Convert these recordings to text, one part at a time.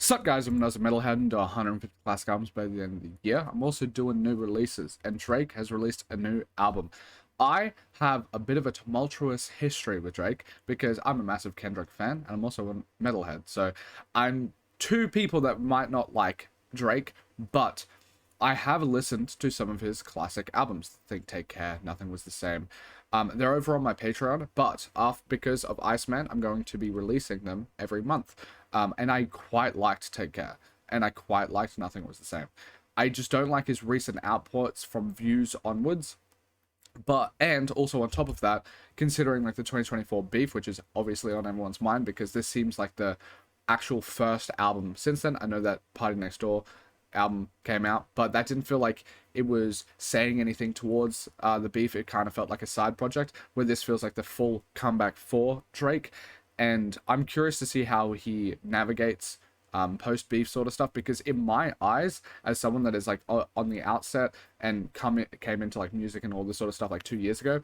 Sup guys, I'm another Metalhead into 150 classic albums by the end of the year. I'm also doing new releases, and Drake has released a new album. I have a bit of a tumultuous history with Drake because I'm a massive Kendrick fan and I'm also a Metalhead. So I'm two people that might not like Drake, but I have listened to some of his classic albums. Think, Take Care, Nothing Was the Same. They're over on my Patreon, but because of ICEMAN, I'm going to be releasing them every month. And I quite liked Take Care, and I quite liked Nothing Was the Same. I just don't like his recent outputs from Views onwards. And also on top of that, considering like the 2024 beef, which is obviously on everyone's mind because this seems like the actual first album since then. I know that Party Next Door album came out, but that didn't feel like it was saying anything towards the beef. It kind of felt like a side project, where this feels like the full comeback for Drake. And I'm curious to see how he navigates post beef sort of stuff, because in my eyes, as someone that is like on the outset and came into like music and all this sort of stuff like 2 years ago,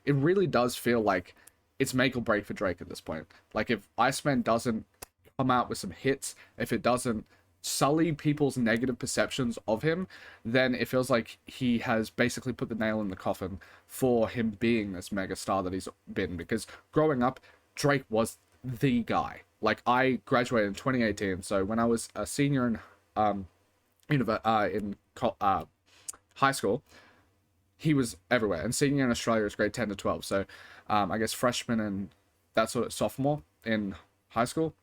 it really does feel like it's make or break for Drake at this point. Like if Iceman doesn't come out with some hits, if it doesn't sully people's negative perceptions of him, then it feels like he has basically put the nail in the coffin for him being this mega star that he's been. Because growing up, Drake was the guy. Like, I graduated in 2018, so when I was a senior in high school, he was everywhere. And senior in Australia is grade 10 to 12, so I guess freshman and that sort of sophomore in high school,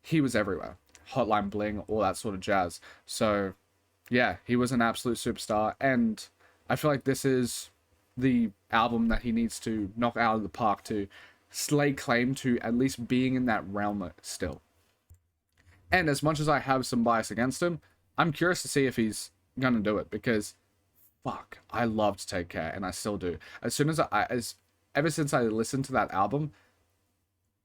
he was everywhere. Hotline Bling, all that sort of jazz. So yeah, he was an absolute superstar, and I feel like this is the album that he needs to knock out of the park to slay claim to at least being in that realm still. And as much as I have some bias against him, I'm curious to see if he's gonna do it, because fuck, I loved Take Care, and I still do. As soon as ever since I listened to that album,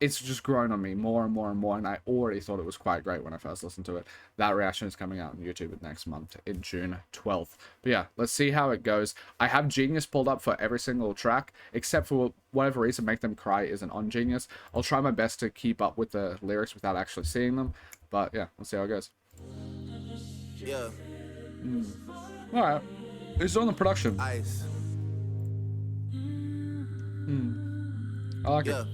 it's just grown on me more and more and more, and I already thought it was quite great when I first listened to it. That reaction is coming out on YouTube next month, in June 12th. But yeah, let's see how it goes. I have Genius pulled up for every single track, except for whatever reason Make Them Cry isn't on Genius. I'll try my best to keep up with the lyrics without actually seeing them, but yeah, let's see how it goes. Yeah. Alright, who's doing the production? Ice. I like Yeah. it.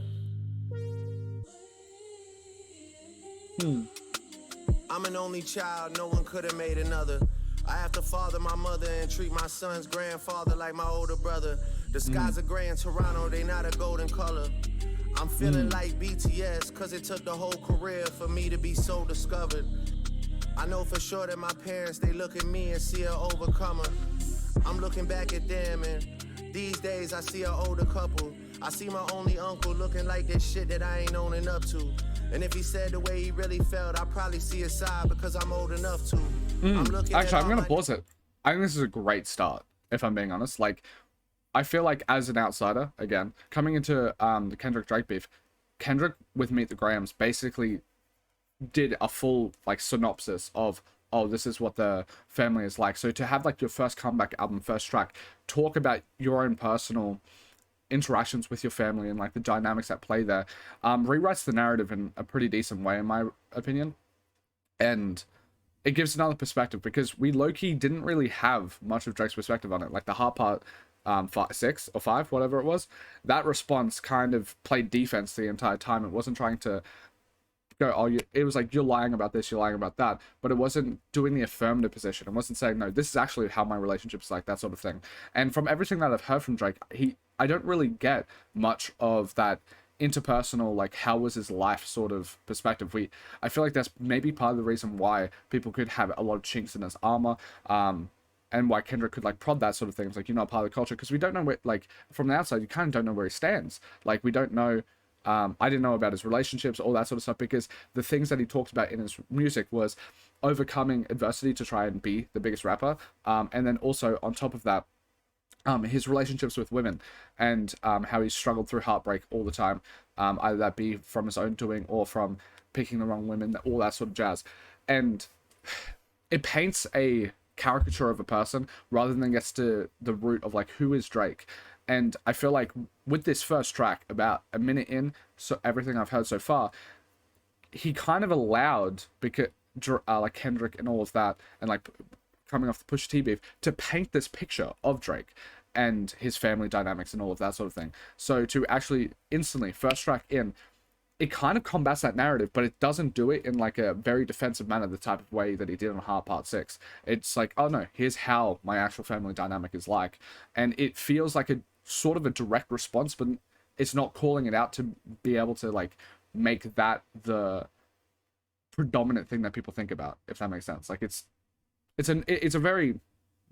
I'm an only child, no one could have made another. I have to father my mother and treat my son's grandfather like my older brother. The skies are gray in Toronto, they not a golden color. I'm feeling like BTS, cause it took the whole career for me to be so discovered. I know for sure that my parents, they look at me and see an overcomer. I'm looking back at them, and these days I see an older couple. I see my only uncle looking like this shit that I ain't owning up to. And if he said the way he really felt, I'll probably see his side because I'm old enough to. Actually, I'm gonna pause it. I think this is a great start, if I'm being honest. Like, I feel like as an outsider, again, coming into the Kendrick Drake beef, Kendrick with Meet the Grahams basically did a full like synopsis of, oh, this is what the family is like. So to have like your first comeback album, first track, talk about your own personal interactions with your family and like the dynamics that play there, rewrites the narrative in a pretty decent way, in my opinion. And it gives another perspective, because we low-key didn't really have much of Drake's perspective on it. Like the Heart Part 6 or 5, whatever it was, that response kind of played defense the entire time. It wasn't trying to go, oh, it was like, you're lying about this, you're lying about that, but it wasn't doing the affirmative position. It wasn't saying, no, this is actually how my relationship's like, that sort of thing. And from everything that I've heard from Drake, I don't really get much of that interpersonal, like, how was his life sort of perspective. I feel like that's maybe part of the reason why people could have a lot of chinks in his armor, and why Kendrick could like prod that sort of thing. It's like, you're not part of the culture, because we don't know where, like, from the outside, you kind of don't know where he stands. Like, we don't know. I didn't know about his relationships, all that sort of stuff, because the things that he talked about in his music was overcoming adversity to try and be the biggest rapper. And then also on top of that, his relationships with women, and how he struggled through heartbreak all the time, either that be from his own doing or from picking the wrong women, all that sort of jazz. And it paints a caricature of a person rather than gets to the root of like, who is Drake. And I feel like with this first track, about a minute in, so everything I've heard so far, he kind of allowed, because like Kendrick and all of that, and like coming off the Pusha T beef, to paint this picture of Drake and his family dynamics and all of that sort of thing. So to actually instantly, first track in, it kind of combats that narrative, but it doesn't do it in like a very defensive manner, the type of way that he did on Heart Part 6. It's like, oh no, here's how my actual family dynamic is like. And it feels like a sort of a direct response, but it's not calling it out to be able to like make that the predominant thing that people think about, if that makes sense. Like it's a very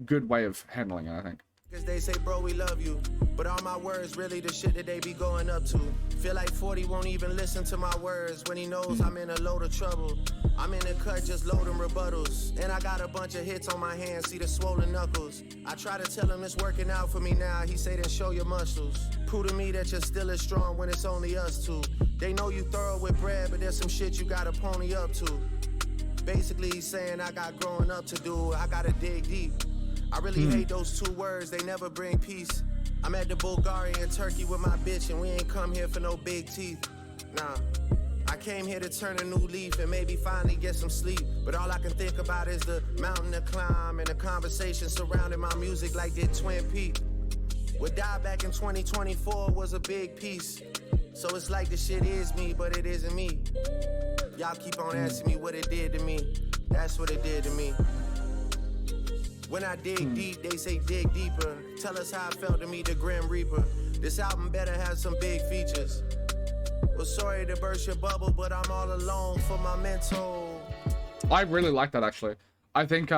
good way of handling it, I think. Cause they say, bro, we love you, but all my words really the shit that they be going up to. Feel like 40 won't even listen to my words when he knows I'm in a load of trouble. I'm in the cut just loading rebuttals, and I got a bunch of hits on my hands, see the swollen knuckles. I try to tell him it's working out for me now, he say then show your muscles. Prove to me that you're still as strong when it's only us two. They know you thorough with bread, but there's some shit you gotta pony up to. Basically he's saying I got growing up to do, I gotta dig deep. I really hate those two words, they never bring peace. I'm at the Bulgaria and Turkey with my bitch, and we ain't come here for no big teeth. Nah, I came here to turn a new leaf and maybe finally get some sleep. But all I can think about is the mountain to climb and the conversation surrounding my music like did Twin Peaks. What died back in 2024 was a big piece. So it's like the shit is me, but it isn't me. Y'all keep on asking me what it did to me. That's what it did to me. When I dig deep, they say dig deeper. Tell us how it felt to meet the Grim Reaper. This album better have some big features. Well, sorry to burst your bubble, but I'm all alone for my mental. I really like that, actually. I think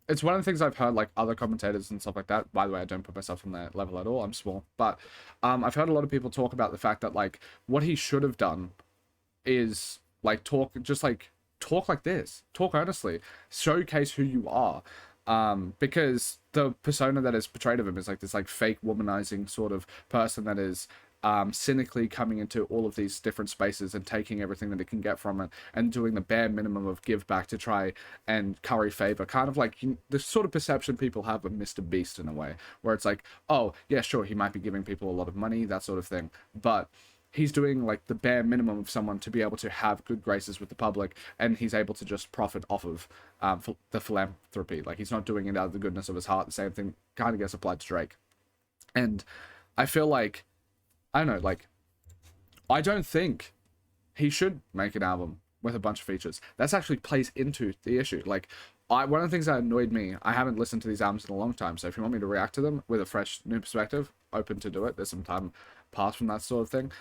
it's one of the things I've heard like other commentators and stuff like that. By the way, I don't put myself on that level at all. I'm small. But I've heard a lot of people talk about the fact that like what he should have done is like talk like this. Talk earnestly. Showcase who you are. Because the persona that is portrayed of him is like this like fake womanizing sort of person that is cynically coming into all of these different spaces and taking everything that it can get from it and doing the bare minimum of give back to try and curry favor, kind of like the sort of perception people have of Mr. Beast in a way, where it's like, oh yeah, sure, he might be giving people a lot of money, that sort of thing, but he's doing like the bare minimum of someone to be able to have good graces with the public, and he's able to just profit off of the philanthropy. Like he's not doing it out of the goodness of his heart. The same thing kind of gets applied to Drake. And I feel like, I don't know, like, I don't think he should make an album with a bunch of features. That's actually plays into the issue. Like, one of the things that annoyed me, I haven't listened to these albums in a long time, so if you want me to react to them with a fresh new perspective, open to do it. There's some time passed from that sort of thing.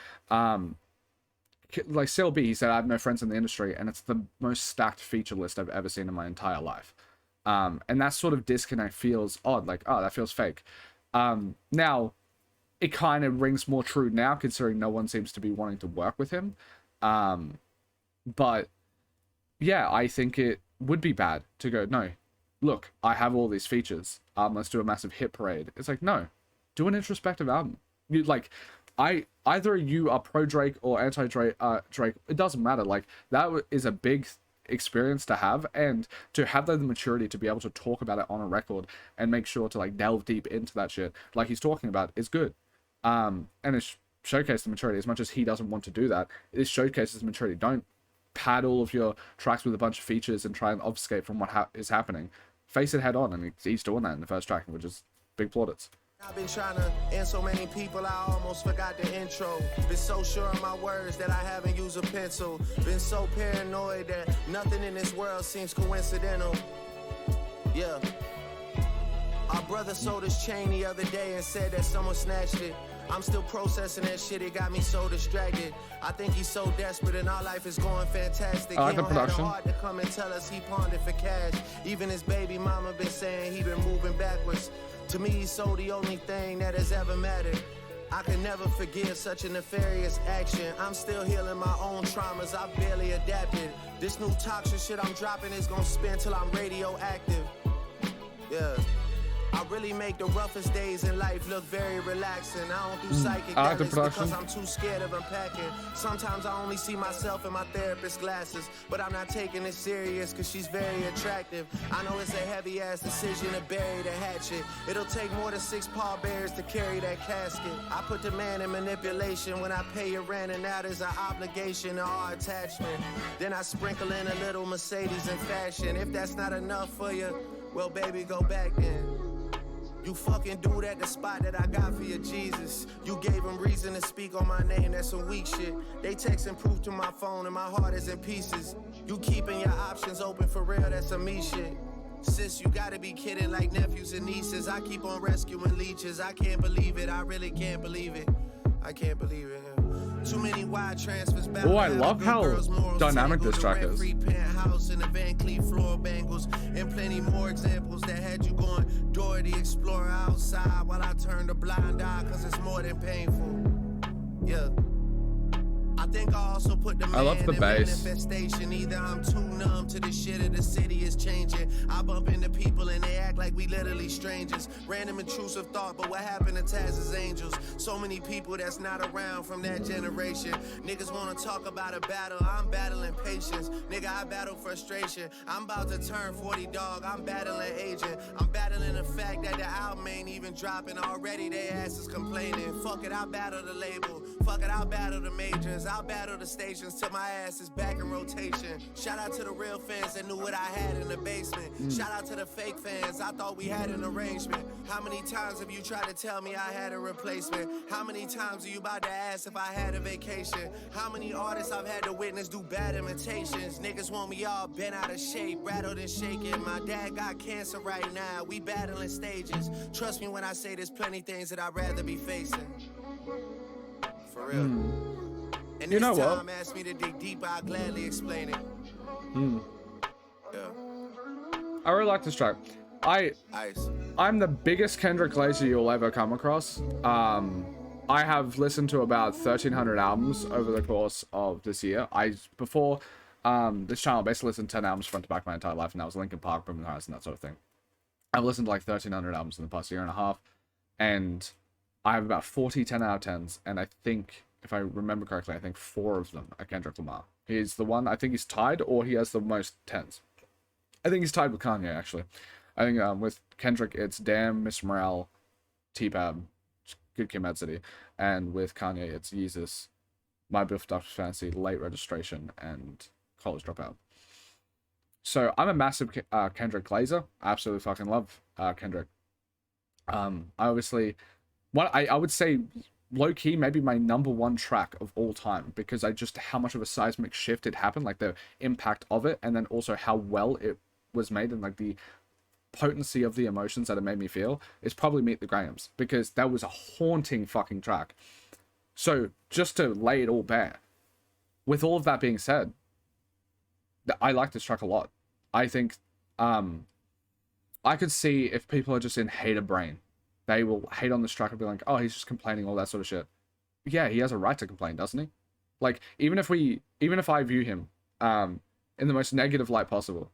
Like CLB, he said, I have no friends in the industry, and it's the most stacked feature list I've ever seen in my entire life. And that sort of disconnect feels odd, like, oh, that feels fake. Now, it kind of rings more true now, considering no one seems to be wanting to work with him. But, yeah, I think it would be bad to go, no, look, I have all these features, let's do a massive hit parade. It's like, no, do an introspective album. You, like, either you are pro Drake or anti Drake, it doesn't matter. Like, that is a big experience to have, and to have the maturity to be able to talk about it on a record and make sure to like delve deep into that shit like he's talking about is good. And it showcases the maturity. As much as he doesn't want to do that, it showcases the maturity. Don't pad all of your tracks with a bunch of features and try and obfuscate from what is happening. Face it head on, and he's doing that in the first track, which is big plaudits. I've been trying to end so many people, I almost forgot the intro. Been so sure of my words that I haven't used a pencil. Been so paranoid that nothing in this world seems coincidental. Yeah. Our brother sold his chain the other day and said that someone snatched it. I'm still processing that shit, it got me so distracted. I think he's so desperate and our life is going fantastic. I like he the don't have the production. heart to come and tell us he pawned it for cash. Even his baby mama been saying he been moving backwards. To me, he's so the only thing that has ever mattered. I can never forgive such a nefarious action. I'm still healing my own traumas, I've barely adapted. This new toxic shit I'm dropping is gonna spin till I'm radioactive. Yeah. I really make the roughest days in life look very relaxing. I don't do psychic I like the because production. I'm too scared of unpacking. Sometimes I only see myself in my therapist's glasses, but I'm not taking it serious because she's very attractive. I know it's a heavy ass decision to bury the hatchet. It'll take more than 6 pallbearers to carry that casket. I put the man in manipulation when I pay your rent, and now there's an obligation to our attachment. Then I sprinkle in a little Mercedes in fashion. If that's not enough for you, well, baby, go back then. You fucking dude at the spot that I got for you, Jesus. You gave him reason to speak on my name, that's some weak shit. They texting proof to my phone and my heart is in pieces. You keeping your options open for real, that's some me shit. Sis, you gotta be kidding, like nephews and nieces. I keep on rescuing leeches. I can't believe it, I really can't believe it. I can't believe it. Too many wide transfers. Oh, I love how dynamic this track is. Penthouse and the Van Cleef floor bangles, and plenty more examples that had you going Dora the Explorer outside while I turned a blind eye, cause it's more than painful. Yeah. I think I also put the I love the bass. manifestation. Either I'm too numb to the shit or the city is changing. I bump into people and they act like we literally strangers. Random intrusive thought, but what happened to Taz's angels? So many people that's not around from that generation. Niggas wanna talk about a battle, I'm battling patience. Nigga, I battle frustration. I'm about to turn 40, dog, I'm battling aging. I'm battling the fact that the album ain't even dropping already. They asses complaining. Fuck it, I'll battle the label. Fuck it, I'll battle the majors. I'll battle the stations till my ass is back in rotation. Shout out to the real fans that knew what I had in the basement. Shout out to the fake fans, I thought we had an arrangement. How many times have you tried to tell me I had a replacement? How many times are you about to ask if I had a vacation? How many artists I've had to witness do bad imitations? Niggas want me all bent out of shape, rattled and shaking. My dad got cancer right now, we battling stages. Trust me when I say there's plenty things that I'd rather be facing. For real. And You this know what? time asked me to dig deeper, I'll gladly explain it. Yeah. I really like this track. Ice. I'm the biggest Kendrick Glazer you'll ever come across. I have listened to about 1,300 albums over the course of this year. Before this channel, basically listened to 10 albums front to back my entire life, and that was Linkin Park, Brim House, and that sort of thing. I've listened to like 1,300 albums in the past year and a half, and I have about 40 10 out of 10s, and I think, if I remember correctly, I think 4 of them are Kendrick Lamar. He's the one, I think he's tied, or he has the most 10s. I think he's tied with Kanye, actually. I think with Kendrick, it's Damn, Miss Morale, T-Pab, Good Kid, Mad City. And with Kanye, it's Yeezus, My Beautiful Dark Fantasy, Late Registration, and College Dropout. So I'm a massive Kendrick Glazer. I absolutely fucking love Kendrick. I obviously... I would say low-key maybe my #1 track of all time, because how much of a seismic shift it happened, like the impact of it, and then also how well it was made, and like the potency of the emotions that it made me feel, is probably Meet the Grahams, because that was a haunting fucking track. So just to lay it all bare, with all of that being said, I like this track a lot. I think I could see if people are just in hater brain, they will hate on this track and be like, oh, he's just complaining, all that sort of shit. Yeah, he has a right to complain, doesn't he? Like, even if I view him in the most negative light possible,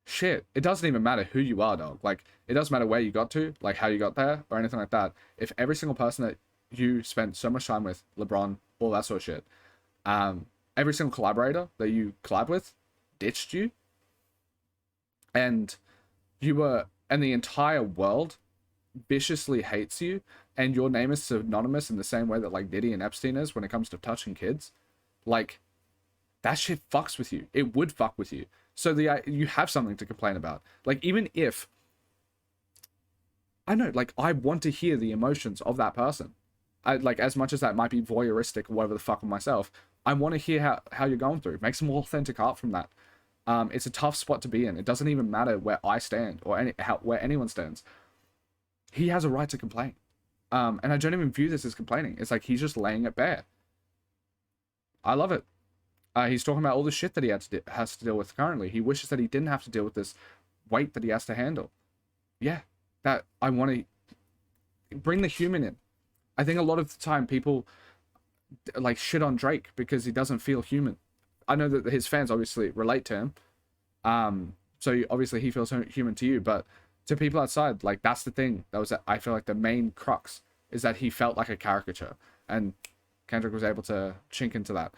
shit, it doesn't even matter who you are, dog. Like, it doesn't matter where you got to, like how you got there, or anything like that. If every single person that you spent so much time with, LeBron, all that sort of shit, every single collaborator that you collab with ditched you, and the entire world viciously hates you, and your name is synonymous in the same way that like Diddy and Epstein is when it comes to touching kids, like, that shit fucks with you. It would fuck with you. So you have something to complain about. Like, even if I know, like, I want to hear the emotions of that person, like, as much as that might be voyeuristic or whatever the fuck with myself, I want to hear how you're going through. Make some authentic art from that. It's a tough spot to be in. It doesn't even matter where I stand or where anyone stands. He has a right to complain. And I don't even view this as complaining. It's like he's just laying it bare. I love it. He's talking about all the shit that he has to deal with currently. He wishes that he didn't have to deal with this weight that he has to handle. Yeah, that I want to bring the human in. I think a lot of the time people like shit on Drake because he doesn't feel human. I know that his fans obviously relate to him. So obviously he feels human to you, but to people outside. Like, that's the thing. That was, I feel like, the main crux is that he felt like a caricature, and Kendrick was able to chink into that.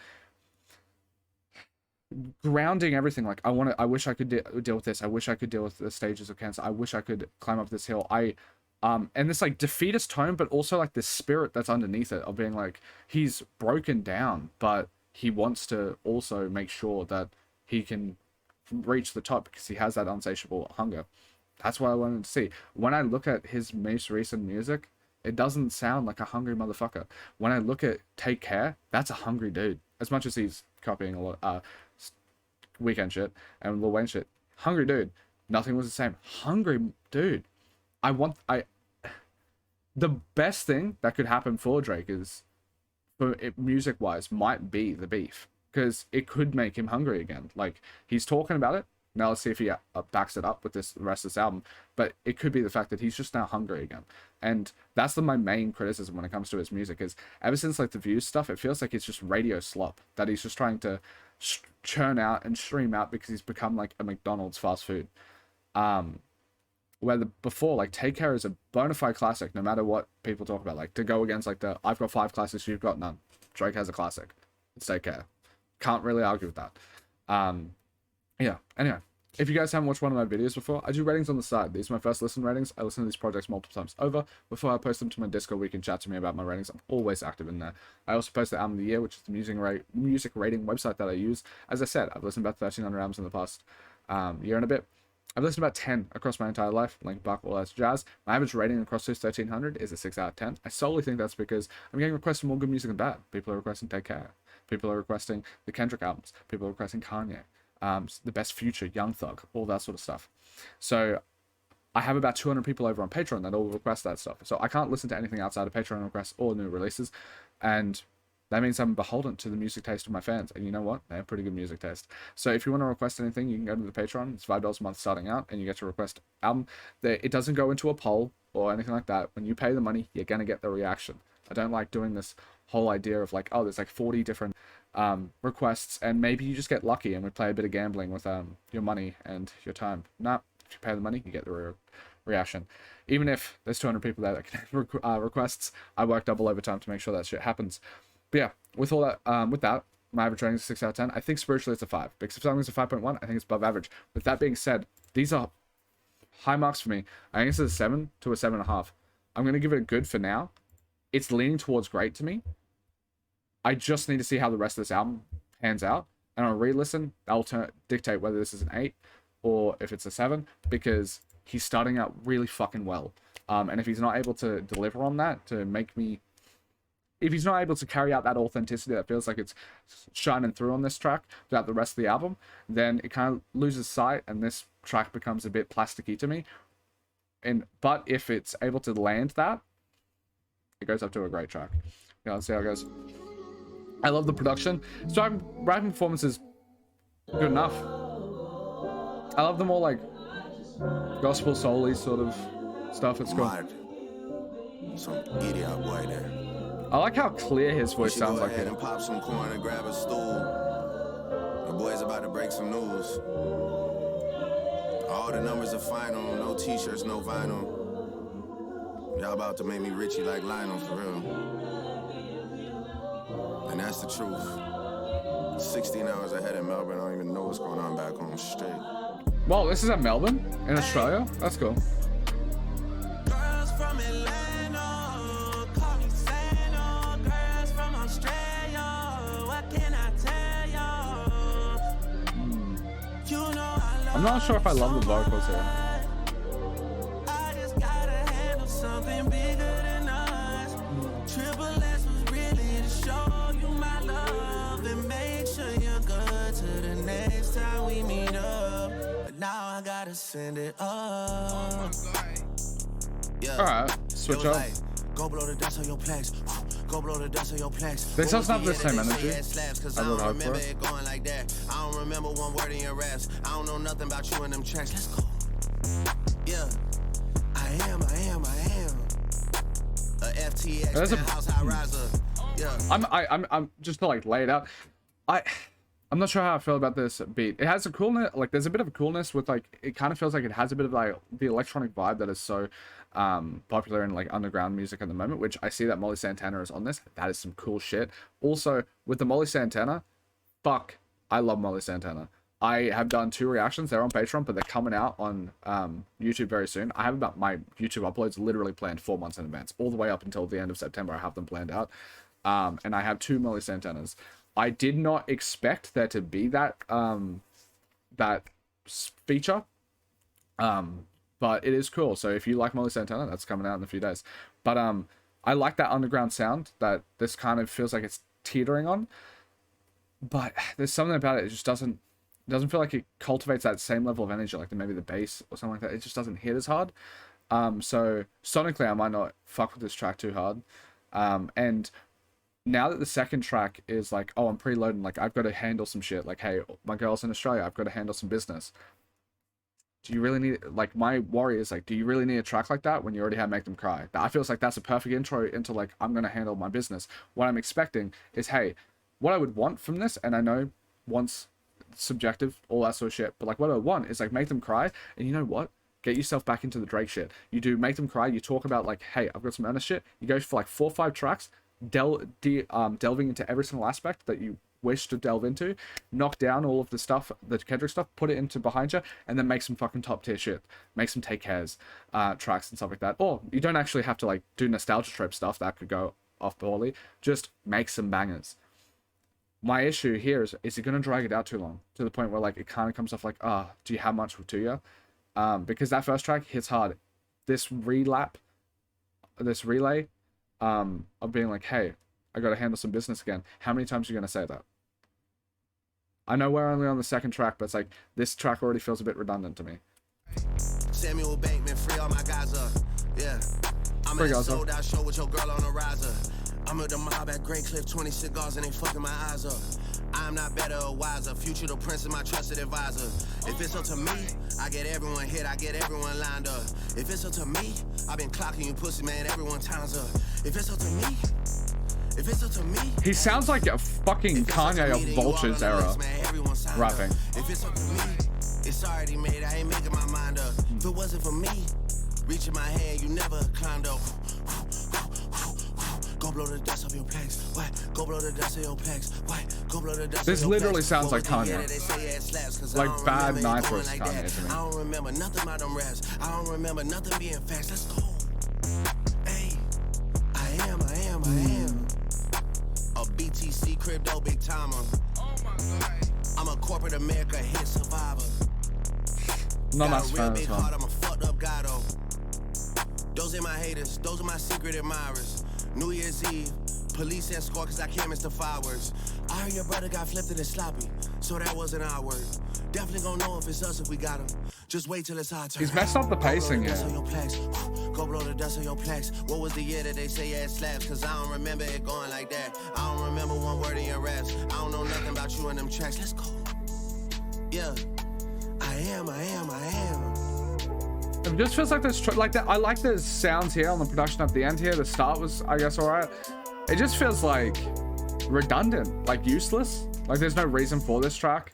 Grounding everything, like, I wish I could deal with this. I wish I could deal with the stages of cancer. I wish I could climb up this hill. And this like defeatist tone, but also like this spirit that's underneath it of being like, he's broken down, but he wants to also make sure that he can reach the top because he has that insatiable hunger. That's what I wanted to see. When I look at his most recent music, it doesn't sound like a hungry motherfucker. When I look at Take Care, that's a hungry dude. As much as he's copying a lot Weekend shit and Lil Wayne shit, hungry dude. Nothing was the same. Hungry dude. The best thing that could happen for Drake is, for it, music wise, might be the beef, because it could make him hungry again. Like, he's talking about it now. Let's see if he backs it up with the rest of this album. But it could be the fact that he's just now hungry again, and that's my main criticism when it comes to his music. Is ever since like the Views stuff, it feels like it's just radio slop that he's just trying to churn out and stream out because he's become like a McDonald's fast food. Where before, like, Take Care is a bona fide classic, no matter what people talk about. Like, to go against like the I've got 5 classics, you've got none. Drake has a classic. It's Take Care. Can't really argue with that. Yeah. Anyway, if you guys haven't watched one of my videos before, I do ratings on the side. These are my first listen ratings. I listen to these projects multiple times over before I post them to my Discord, where you can chat to me about my ratings. I'm always active in there. I also post the album of the year, which is the music rating website that I use. As I said, I've listened to about 1,300 albums in the past year and a bit. I've listened to about 10 across my entire life. Link Buck, all that jazz. My average rating across those 1,300 is a 6 out of 10. I solely think that's because I'm getting requests for more good music than bad. People are requesting Take Care. People are requesting the Kendrick albums. People are requesting Kanye. The best Future, Young Thug, all that sort of stuff. So I have about 200 people over on Patreon that all request that stuff. So I can't listen to anything outside of Patreon requests or new releases. And that means I'm beholden to the music taste of my fans. And you know what? They have pretty good music taste. So if you want to request anything, you can go to the Patreon. It's $5 a month starting out, and you get to request album. It doesn't go into a poll or anything like that. When you pay the money, you're going to get the reaction. I don't like doing this whole idea of like, oh, there's like 40 different requests, and maybe you just get lucky and we play a bit of gambling with your money and your time. Nah, if you pay the money, you get the reaction. Even if there's 200 people there that can requests, I work double overtime to make sure that shit happens. But yeah, with all that, my average rating is 6 out of 10. I think spiritually it's a 5. Because if something's a 5.1, I think it's above average. With that being said, these are high marks for me. I think it's a 7 to a 7.5. I'm going to give it a good for now. It's leaning towards great to me. I just need to see how the rest of this album pans out. And on a re-listen, that'll dictate whether this is an 8 or if it's a 7. Because he's starting out really fucking well. And if he's not able to deliver on that, to make me... If he's not able to carry out that authenticity that feels like it's shining through on this track throughout the rest of the album, then it kind of loses sight and this track becomes a bit plasticky to me. But if it's able to land that, it goes up to a great track. Yeah, let's see how it goes. I love the production. So rapping performance is good enough. I love the more like gospel soul-y sort of stuff. It's cool. Some idiot boy there. I like how clear his voice sounds like it. And pop some corn and grab a stool. The boy's about to break some news. All the numbers are final. No t-shirts, no vinyl. Y'all about to make me Richie like Lionel, for real. And that's the truth. 16 hours ahead in Melbourne. I don't even know what's going on back home straight. Well, this is at Melbourne in Australia. That's cool. Girls from Atlanta, call me Santa. Girls from Australia, what can I tell y'all? You know I love I'm not sure if I love the vocals here. I just gotta handle something bigger than us. Triple S was really to show you my love and make sure you're good to the next time we meet up. But now I gotta send it up. Yeah. Alright, switch up. Go blow the dust on your plex. Go blow the dust on your plex. This doesn't have the same energy. I don't remember it going like that. I don't remember one word in your raps. I don't know nothing about you in them tracks. Let's go. Yeah. I am. A FTX house high riser. Yeah. I'm just to like lay it out. I'm not sure how I feel about this beat. It has a coolness, like there's a bit of a coolness with like, it kind of feels like it has a bit of like the electronic vibe that is so popular in like underground music at the moment, which I see that Molly Santana is on this. That is some cool shit. Also, with the Molly Santana, fuck, I love Molly Santana. I have done 2 reactions. They're on Patreon, but they're coming out on YouTube very soon. I have about my YouTube uploads literally planned 4 months in advance, all the way up until the end of September. I have them planned out. And I have 2 Molly Santanas. I did not expect there to be that that feature, but it is cool. So if you like Molly Santana, that's coming out in a few days. But I like that underground sound that this kind of feels like it's teetering on. But there's something about it. It just doesn't feel like it cultivates that same level of energy, like maybe the bass or something like that. It just doesn't hit as hard. So sonically, I might not fuck with this track too hard. And now that the second track is like, oh, I'm preloading, like I've got to handle some shit. Like, hey, my girl's in Australia, I've got to handle some business. Do you really need, like, my worry is like, do you really need a track like that when you already have Make Them Cry? I feel like that's a perfect intro into like, I'm going to handle my business. What I'm expecting is, hey, what I would want from this, and I know once subjective, all that sort of shit, but like what I want is like Make Them Cry, and you know what? Get yourself back into the Drake shit. You do Make Them Cry, you talk about like, hey, I've got some earnest shit. You go for like 4 or 5 tracks, delving into every single aspect that you wish to delve into, knock down all of the stuff, the Kendrick stuff, put it into behind you, and then make some fucking top tier shit. Make some Take Cares tracks and stuff like that. Or you don't actually have to like do nostalgia trip stuff that could go off poorly. Just make some bangers. My issue here is it going to drag it out too long to the point where like it kind of comes off like, do you have much to you? Because that first track hits hard. This relay of being like, hey, I got to handle some business again. How many times are you going to say that? I know we're only on the second track, but it's like this track already feels a bit redundant to me. Samuel Bankman, free all my guys up. Yeah. I'm at a sold out show with your girl on the riser. I'm at the mob at Great Cliff, 20 cigars and they fucking my eyes up. I'm not better or wiser. Future the prince and my trusted advisor. If it's up to me, I get everyone hit, I get everyone lined up. If it's up to me, I've been clocking you pussy, man, everyone time's up. If it's up to me, if it's up to me. He sounds like a fucking Kanye of Vulture's era rapping. If it's up to me, it's already made, I ain't making my mind up. If it wasn't for me, reaching my hand, you never climbed up. Go blow the dust of your plex. What? Go blow the dust of your plex. What? Go blow the dust this of your literally plex. sounds like Kanye. Like bad Nitrous like Kanye to me. I don't remember nothing about them raps. I don't remember nothing being facts. Let's go. Hey, I am. A BTC crypto big timer. Oh my God. I'm a corporate America hit survivor. Not much fan of heart, I'm a fucked up guy though. Those are my haters. Those are my secret admirers. New Year's Eve, police escort cause I can't miss the fireworks. I heard your brother got flipped in his sloppy, so that wasn't our word. Definitely gonna know if it's us if we got him. Just wait till it's our turn. He's messed up the pacing here. Go blow the dust on your plex. What was the year that they say it slaps? Cause I don't remember it going like that. I don't remember one word in your raps. I don't know nothing about you and them tracks. Let's go. Yeah, I am. It just feels like there's like that. I like the sounds here on the production at the end here. The start was, I guess, all right. It just feels like redundant, like useless. Like there's no reason for this track.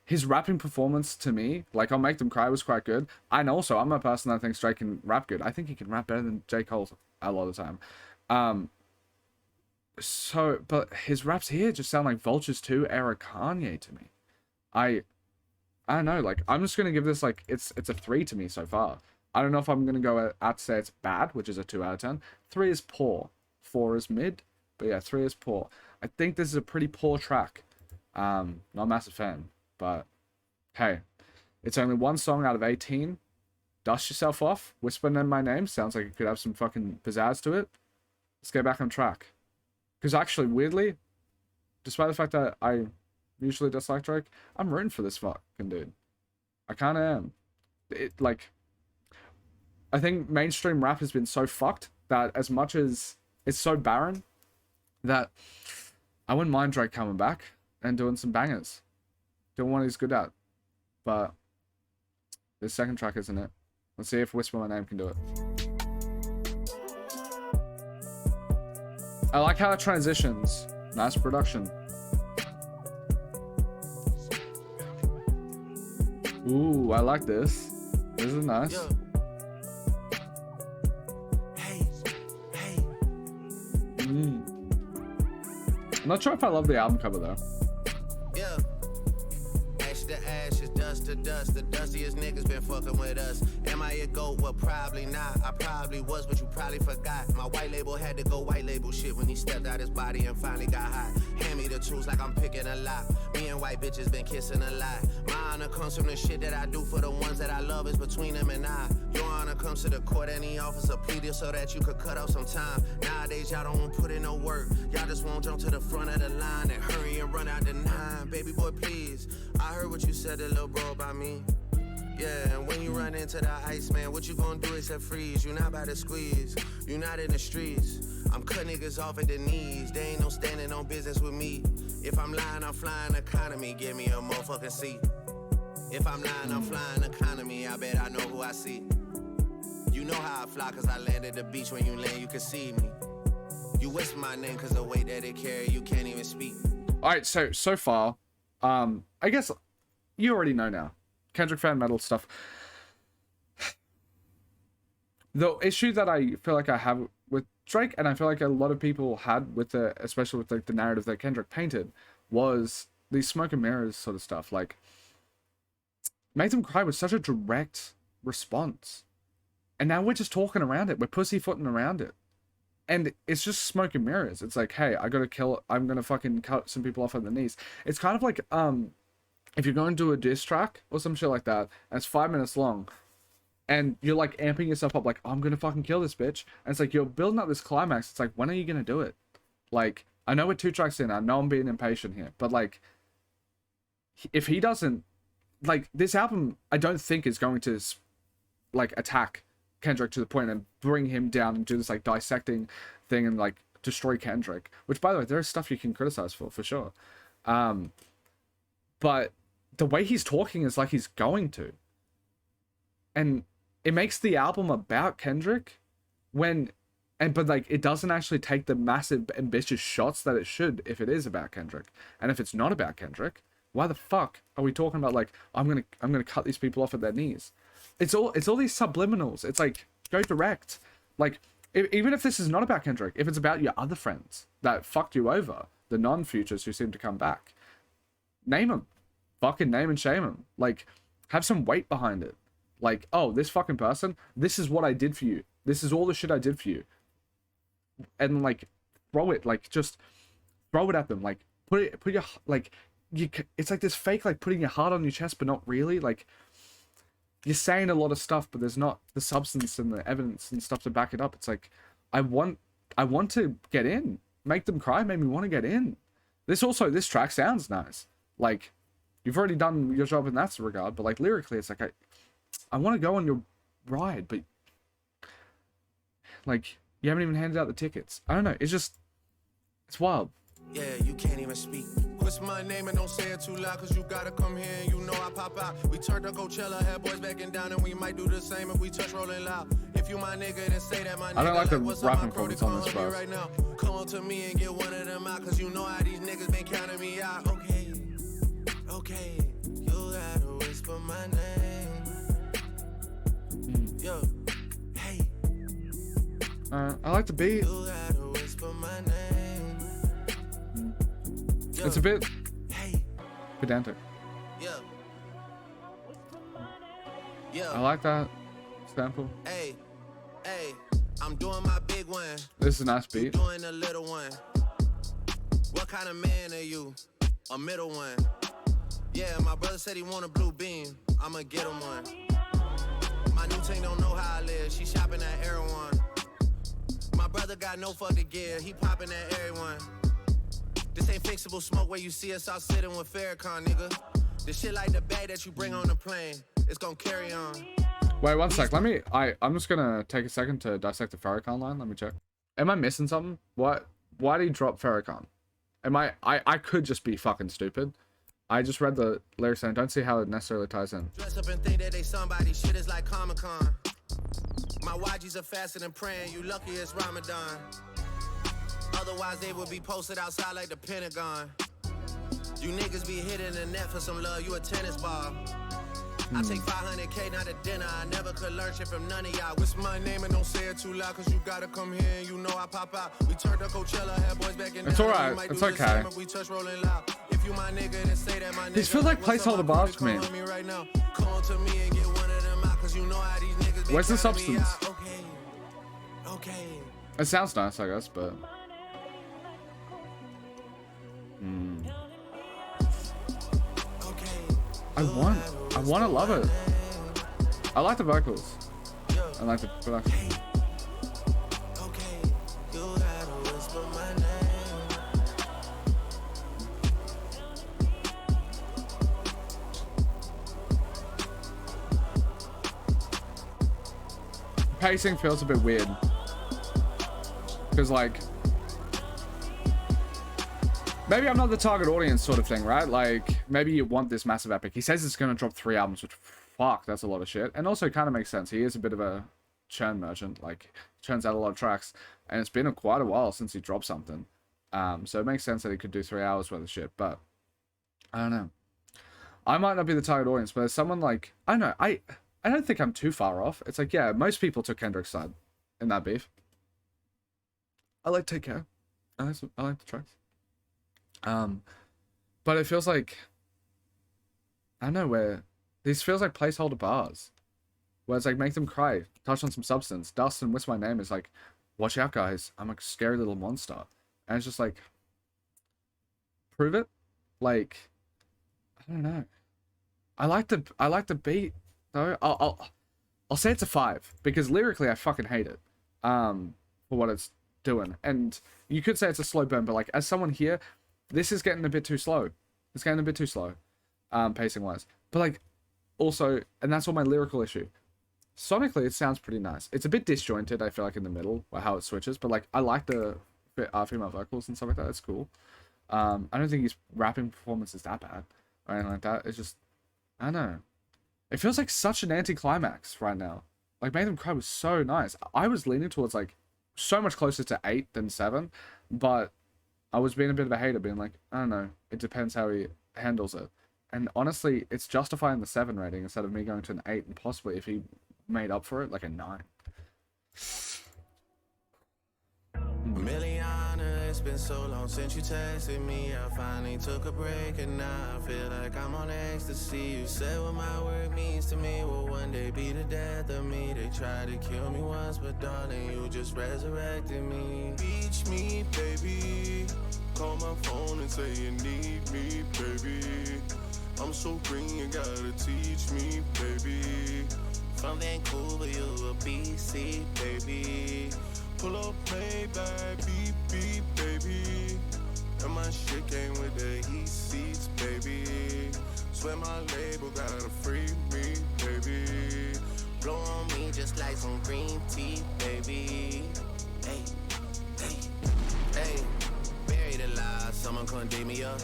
His rapping performance to me, like on Make Them Cry, was quite good. And also, I'm a person that thinks Drake can rap good. I think he can rap better than J. Cole a lot of the time. But his raps here just sound like Vultures 2 era Kanye to me. I don't know, like, I'm just going to give this, like, it's a 3 to me so far. I don't know if I'm going to go out to say it's bad, which is a 2 out of 10. 3 is poor. 4 is mid. But yeah, 3 is poor. I think this is a pretty poor track. Not a massive fan. But, hey, it's only 1 song out of 18. Dust yourself off. Whispering in my name. Sounds like it could have some fucking pizzazz to it. Let's get back on track. Because actually, weirdly, despite the fact that I usually dislike Drake, I'm rooting for this fucking dude. I kind of am. I think mainstream rap has been so fucked that as much as it's so barren that I wouldn't mind Drake coming back and doing some bangers. Doing what he's good at. But this second track isn't it. Let's see if Whisper My Name can do it. I like how it transitions. Nice production. Ooh, I like this. This is nice. Yeah. Hey, hey. I'm not sure if I love the album cover though. Yeah. Ash to ashes, dust to dust. The dustiest niggas been fucking with us. Am I a goat? Well, probably not. I probably was, but you probably forgot. My white label had to go white label shit when he stepped out his body and finally got hot. Hand me the tools like I'm picking a lot. Me and white bitches been kissing a lot. My honor comes from the shit that I do for the ones that I love. Is between them and I. Your honor comes to the court, any officer pleaded so that you could cut off some time. Nowadays, y'all don't want to put in no work. Y'all just won't jump to the front of the line and hurry and run out the 9. Baby boy, please. I heard what you said to little bro about me. Yeah, and when you run into the ICEMAN, what you gonna do except freeze? You not about to squeeze, you not in the streets. I'm cut niggas off at the knees. They ain't no standing on business with me. If I'm lying, I'm flying economy. Give me a motherfucking seat. If I'm lying, I'm flying economy. I bet I know who I see. You know how I fly, cause I land at the beach. When you land, you can see me. You whisper my name, cause the weight that it carry, you can't even speak. Alright, so far, I guess you already know now. Kendrick fan metal stuff. The issue that I feel like I have with Drake, and I feel like a lot of people had with the, especially with like the narrative that Kendrick painted, was these smoke and mirrors sort of stuff. Like, Make Them Cry was such a direct response. And now we're just talking around it. We're pussyfooting around it. And it's just smoke and mirrors. It's like, hey, I'm gonna fucking cut some people off at the knees. It's kind of like, if you're going to do a diss track or some shit like that, and it's 5 minutes long, and you're like amping yourself up, like, oh, I'm gonna fucking kill this bitch. And it's like, you're building up this climax. It's like, when are you gonna do it? Like, I know we're 2 tracks in. I know I'm being impatient here. But like, if he doesn't, like, this album, I don't think is going to, like, attack Kendrick to the point and bring him down and do this, like, dissecting thing and, like, destroy Kendrick. Which, by the way, there is stuff you can criticize for sure. But the way he's talking is like he's going to. And it makes the album about Kendrick but like, it doesn't actually take the massive ambitious shots that it should if it is about Kendrick. And if it's not about Kendrick, why the fuck are we talking about, like, I'm gonna cut these people off at their knees? It's all these subliminals. It's like, go direct. Like, even if this is not about Kendrick, if it's about your other friends that fucked you over, the non-futures who seem to come back, name them. Fucking name and shame them. Like, have some weight behind it. Like, oh, this fucking person, this is what I did for you. This is all the shit I did for you. And, like, throw it. Like, just throw it at them. Like, put your, like, it's like this fake, like, putting your heart on your chest, but not really. Like, you're saying a lot of stuff, but there's not the substance and the evidence and stuff to back it up. It's like, I want to get in. Make Them Cry made me want to get in. This track sounds nice. Like, you've already done your job in that regard, but like, lyrically, it's like, I want to go on your ride, but like, you haven't even handed out the tickets. I don't know. It's wild. Yeah, you can't even speak. What's my name and don't say it too loud, cause you gotta come here and you know I pop out. We turned to Coachella, had boys backing down, and we might do the same if we touch Rolling Loud. If you my nigga, then say that my nigga. I don't like the what's rapping up, my focus on this, bro. right now. Come on to me and get one of them out, cause you know how these niggas been counting me out. Okay, you gotta whisper my name. Yo, hey. I like the beat. You gotta whisper my name. It's a bit pedantic. Yeah. I like that sample. Hey, I'm doing my big one. This is a nice beat. Doing a little one. What kind of man are you? A middle one. Yeah, my brother said he want a blue beam. I'ma get him one. My new team don't know how I live. She shopping at Air One. My brother got no fucking gear. He popping at everyone. This ain't fixable smoke where you see us all sitting with Farrakhan, nigga. This shit like the bag that you bring on the plane. It's gonna carry on. Wait, one sec. I'm just gonna take a second to dissect the Farrakhan line. Let me check. Am I missing something? Why did he drop Farrakhan? I could just be fucking stupid. I just read the lyrics and I don't see how it necessarily ties in. Dress up and think that they somebody. Shit is like Comic-Con. My YGs are faster than praying. You lucky it's Ramadan. Otherwise, they would be posted outside like the Pentagon. You niggas be hitting the net for some love, you a tennis ball. I take 500K, not a dinner. I never could learn shit from none of y'all. What's my name and don't say it too loud, cause you gotta come here and you know I pop out. We turned up Coachella, had boys back in. It's alright, it's okay. We touch rolling loud. If you my nigga, then say that my nigga. These feel like placeholder bars to me. Right now. Come to me and get one of them out, cause you know how these niggas. Where's the substance? Okay. It sounds nice, I guess, but. I want to love it. I like the vocals. I like the production. Pacing feels a bit weird. Because, like, maybe I'm not the target audience sort of thing, right? Like, maybe you want this massive epic. He says it's going to drop 3 albums, which, fuck, that's a lot of shit. And also kind of makes sense. He is a bit of a churn merchant. Like, churns out a lot of tracks. And it's been quite a while since he dropped something. So it makes sense that he could do 3 hours worth of shit. But, I don't know. I might not be the target audience, but as someone like, I don't know, I don't think I'm too far off. It's like, yeah, most people took Kendrick's side in that beef. I like Take Care. I like the tracks. But it feels like, I don't know, where these feels like placeholder bars, where it's like make them cry, touch on some substance. Dust and Whisper My Name is like, watch out guys, I'm a scary little monster, and it's just like, prove it. Like, I don't know. I like the beat though. I'll say it's a 5 because lyrically I fucking hate it. For what it's doing, and you could say it's a slow burn, but like as someone here, this is getting a bit too slow. It's getting a bit too slow, pacing wise. But like, also, and that's all my lyrical issue. Sonically, it sounds pretty nice. It's a bit disjointed, I feel like, in the middle, or how it switches. But like, I like the female vocals and stuff like that. It's cool. I don't think his rapping performance is that bad or anything like that. It's just, I don't know. It feels like such an anticlimax right now. Like, Make Them Cry was so nice. I was leaning towards like so much closer to 8 than 7, but I was being a bit of a hater, being like, I don't know, it depends how he handles it. And honestly, it's justifying the 7 rating instead of me going to an 8, and possibly if he made up for it, like a 9. Milliana, it's been so long since you texted me. I finally took a break and now I feel like I'm on ecstasy. You said what my work means to me will one day be the death of me. They tried to kill me once, but darling, you just resurrected me. Reach me, baby. Call my phone and say you need me, baby. I'm so green, you gotta teach me, baby. From Vancouver, you a BC, baby. Pull up, play back, beep, beep, baby. And my shit came with the heat seats, baby. Swear my label gotta free me, baby. Blow on me just like some green tea, baby. Hey, hey, hey. Buried alive, someone couldn't dig me up.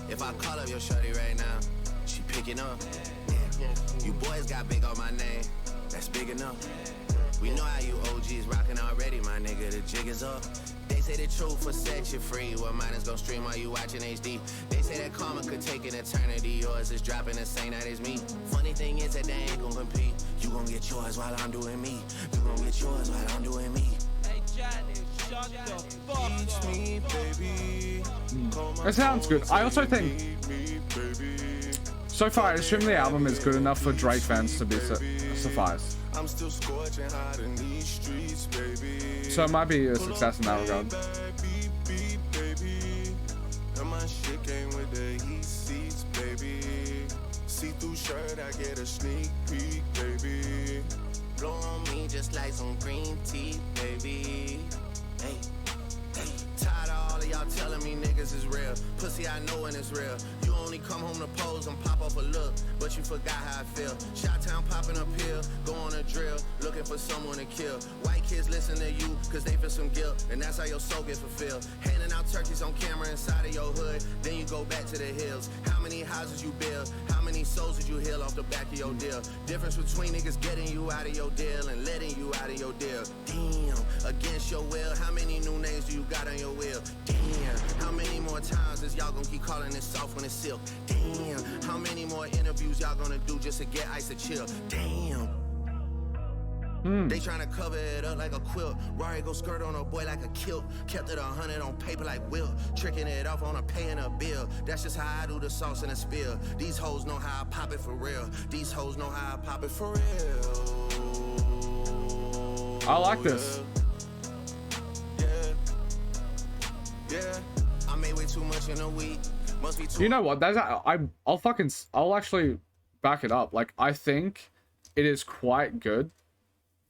If I call up your shorty right now, she picking up. You boys got big on my name, that's big enough. We know how you OGs rockin' already, my nigga, the jig is up. They say the truth will set you free. Well, mine is gon' stream while you watching HD. They say that karma could take an eternity. Yours is dropping the same night as me. Funny thing is that they ain't gon' compete. You gon' get yours while I'm doing me. You gon' get yours while I'm doing me. Hey, Johnny, shut the fuck up. Teach me, baby. It sounds good. I also think, so far, I assume the album is good enough for Drake fans to be suffice. I'm still scorching hot in these streets, baby. So it might be a success in that regard. And my shit came with the heat seats, baby. See-through shirt, I get a sneak peek, baby. Blow on me just like some green tea, baby. Hey, hey. Tired of all of y'all telling me niggas is real. Pussy, I know when it's real. You only come home to pose and pop off a look, but you forgot how I feel. Shot-town popping a pill, go on a drill, looking for someone to kill. White kids listen to you, cause they feel some guilt, and that's how your soul gets fulfilled. Handing out turkeys on camera inside of your hood, then you go back to the hills. How many houses you build, how many souls did you heal off the back of your deal? Difference between niggas getting you out of your deal and letting you out of your deal. Damn, against your will, how many new names do you got on your will? Damn, how many more times is y'all gonna keep calling it soft when it's silk? Damn, how many more interviews y'all gonna do just to get Ice to chill? Damn. They tryna cover it up like a quilt. Rari go skirt on a boy like a kilt. Kept it 100 on paper like Wilt. Tricking it off on a paying a bill. That's just how I do the sauce in a spill. These hoes know how I pop it for real. These hoes know how I pop it for real. I like this. Yeah. I made way too much in a week. Must be too. You know what? I'll actually back it up. Like, I think it is quite good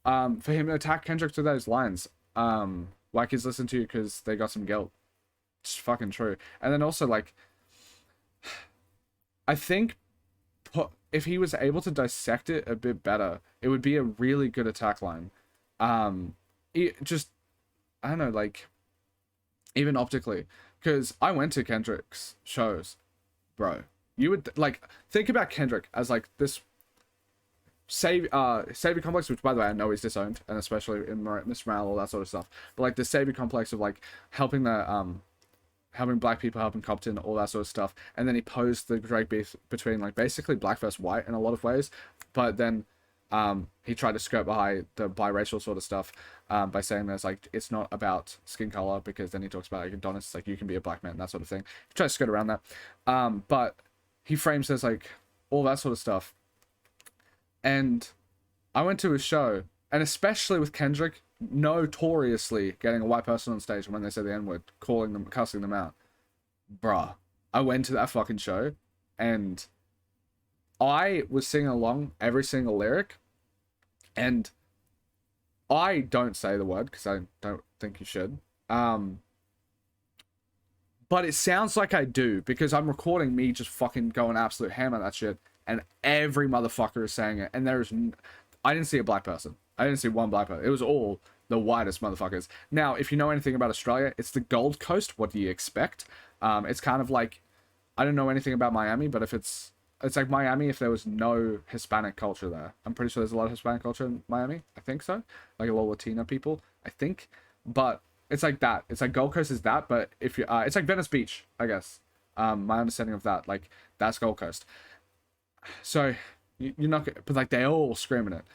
for him to attack Kendrick to those lines. Like he's listened to you because they got some guilt. It's fucking true. And then also, like, I think if he was able to dissect it a bit better, it would be a really good attack line. It just, I don't know, like, even optically, because I went to Kendrick's shows, bro. You would, like, think about Kendrick as, like, this savior complex, which, by the way, I know he's disowned, and especially in Mr. Morale, all that sort of stuff. But, like, the savior complex of, like, helping black people, helping Compton, all that sort of stuff. And then he posed the Drake beef between, like, basically black versus white in a lot of ways. But then he tried to skirt behind the biracial sort of stuff by saying there's, like, it's not about skin color, because then he talks about, like, Adonis, like, you can be a black man, that sort of thing. He tries to skirt around that. But he frames as, like, all that sort of stuff. And I went to his show, and especially with Kendrick notoriously getting a white person on stage when they say the N-word, calling them, cussing them out. Bruh, I went to that fucking show, and I was singing along every single lyric, and I don't say the word because I don't think you should. But it sounds like I do, because I'm recording me just fucking going absolute ham at that shit, and every motherfucker is saying it, and I didn't see a black person. I didn't see one black person. It was all the whitest motherfuckers. Now, if you know anything about Australia, it's the Gold Coast. What do you expect? It's kind of like, I don't know anything about Miami, but if it's like Miami if there was no Hispanic culture there. I'm pretty sure there's a lot of Hispanic culture in Miami. I think so. Like a lot of Latino people, I think. But it's like that. It's like Gold Coast is that, but if you it's like Venice Beach, I guess. My understanding of that, like, that's Gold Coast. So you're not, but like they're all screaming it.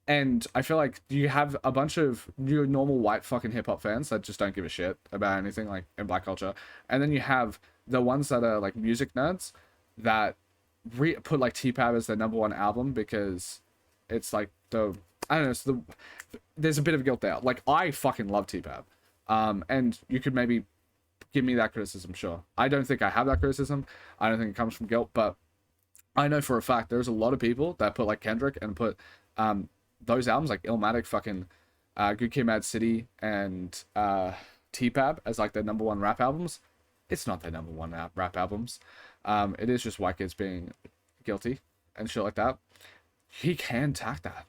And I feel like you have a bunch of your normal white fucking hip hop fans that just don't give a shit about anything, like, in black culture. And then you have the ones that are like music nerds that put like T-Pab as their #1 album because it's like I don't know, there's a bit of guilt there. Like, I fucking love T-Pab. And you could maybe give me that criticism, sure. I don't think I have that criticism. I don't think it comes from guilt, but I know for a fact there's a lot of people that put like Kendrick and put those albums like Illmatic, fucking Good Kid, Mad City, and T-Pab as like their #1 rap albums. It's not their #1 rap albums. It is just white kids being guilty and shit like that. He can attack that,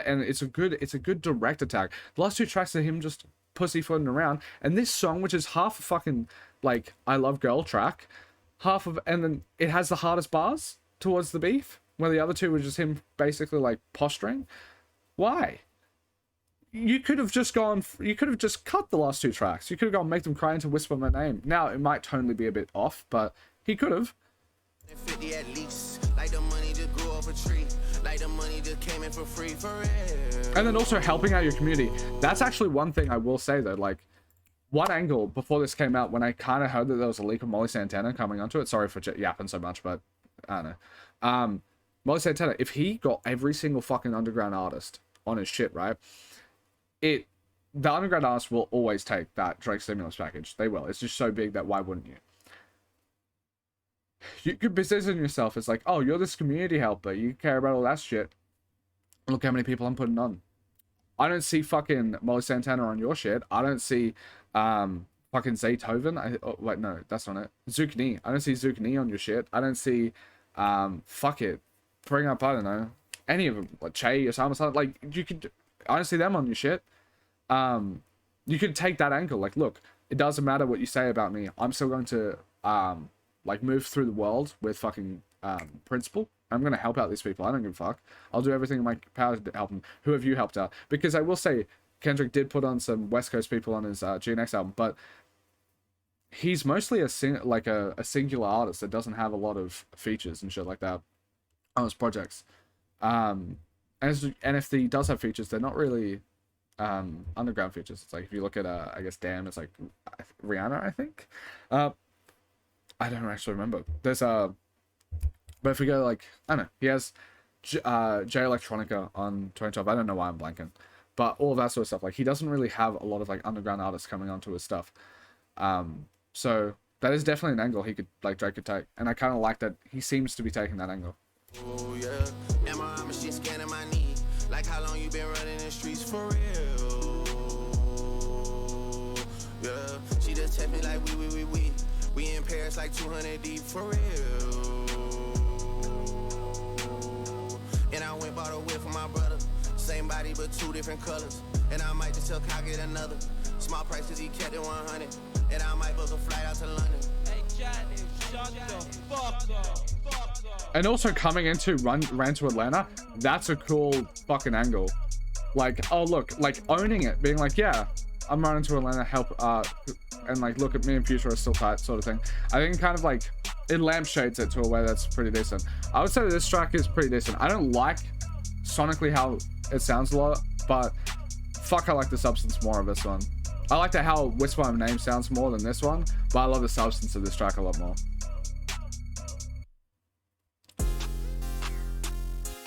and it's a good direct attack. The last 2 tracks are him just pussyfooting around, and this song, which is half a fucking like I Love Girl track, and then it has the hardest bars towards the beef, where the other 2 were just him basically like posturing. Why? You could have just cut the last 2 tracks. You could have gone Make Them Cry into Whisper My Name. Now, it might tonally be a bit off, but he could have. 50 at least. Like the money just grew off a tree. Like the money just came in for free for real. And then also helping out your community. That's actually one thing I will say though, like, one angle before this came out, when I kind of heard that there was a leak of Molly Santana coming onto it. Sorry for yapping so much, but I don't know. Molly Santana, if he got every single fucking underground artist on his shit, right? The underground artists will always take that Drake stimulus package. They will. It's just so big that why wouldn't you? You could position yourself as like, oh, you're this community helper. You care about all that shit. Look how many people I'm putting on. I don't see fucking Molly Santana on your shit. I don't see fucking Zaytoven. Wait, no, that's not it. Zook Knee. I don't see Zook Knee on your shit. I don't see fuck it. Bring up, I don't know, any of them. Like Che or something. Like, you could, I don't see them on your shit. You could take that angle. Like, look, it doesn't matter what you say about me. I'm still going to like move through the world with fucking principle. I'm gonna help out these people. I don't give a fuck. I'll do everything in my power to help them. Who have you helped out? Because I will say, Kendrick did put on some West Coast people on his GNX album, but he's mostly a singular artist that doesn't have a lot of features and shit like that on his projects. And if he does have features, they're not really underground features. It's like if you look at I guess Damn, it's like Rihanna, I think. I don't actually remember. There's but if we go like, I don't know, he has J Electronica on 2012. I don't know why I'm blanking, but all of that sort of stuff. Like he doesn't really have a lot of like underground artists coming onto his stuff. So that is definitely an angle he could Drake could take, and I kind of like that he seems to be taking that angle. Oh yeah, MRI machine scanning my knee. Like how long you been running the streets for real? Yeah, she just text me like we in Paris like 200 deep for real. And I went bought a whip for my brother. Same body but two different colors. And I might just tell Kyle get another. Small price cause he kept it 100. And I might book a flight out to London. Hey Johnny, shut the fuck up. And also coming into Ran to Atlanta, that's a cool fucking angle. Like, oh look, like owning it, being like, yeah, I'm running to Atlanta, help, and like, look at me and Future are still tight, sort of thing. I think kind of like, it lampshades it to a way that's pretty decent. I would say this track is pretty decent. I don't like sonically how it sounds a lot, but fuck, I like the substance more of this one. I like that how Whisper My Name sounds more than this one, but I love the substance of this track a lot more.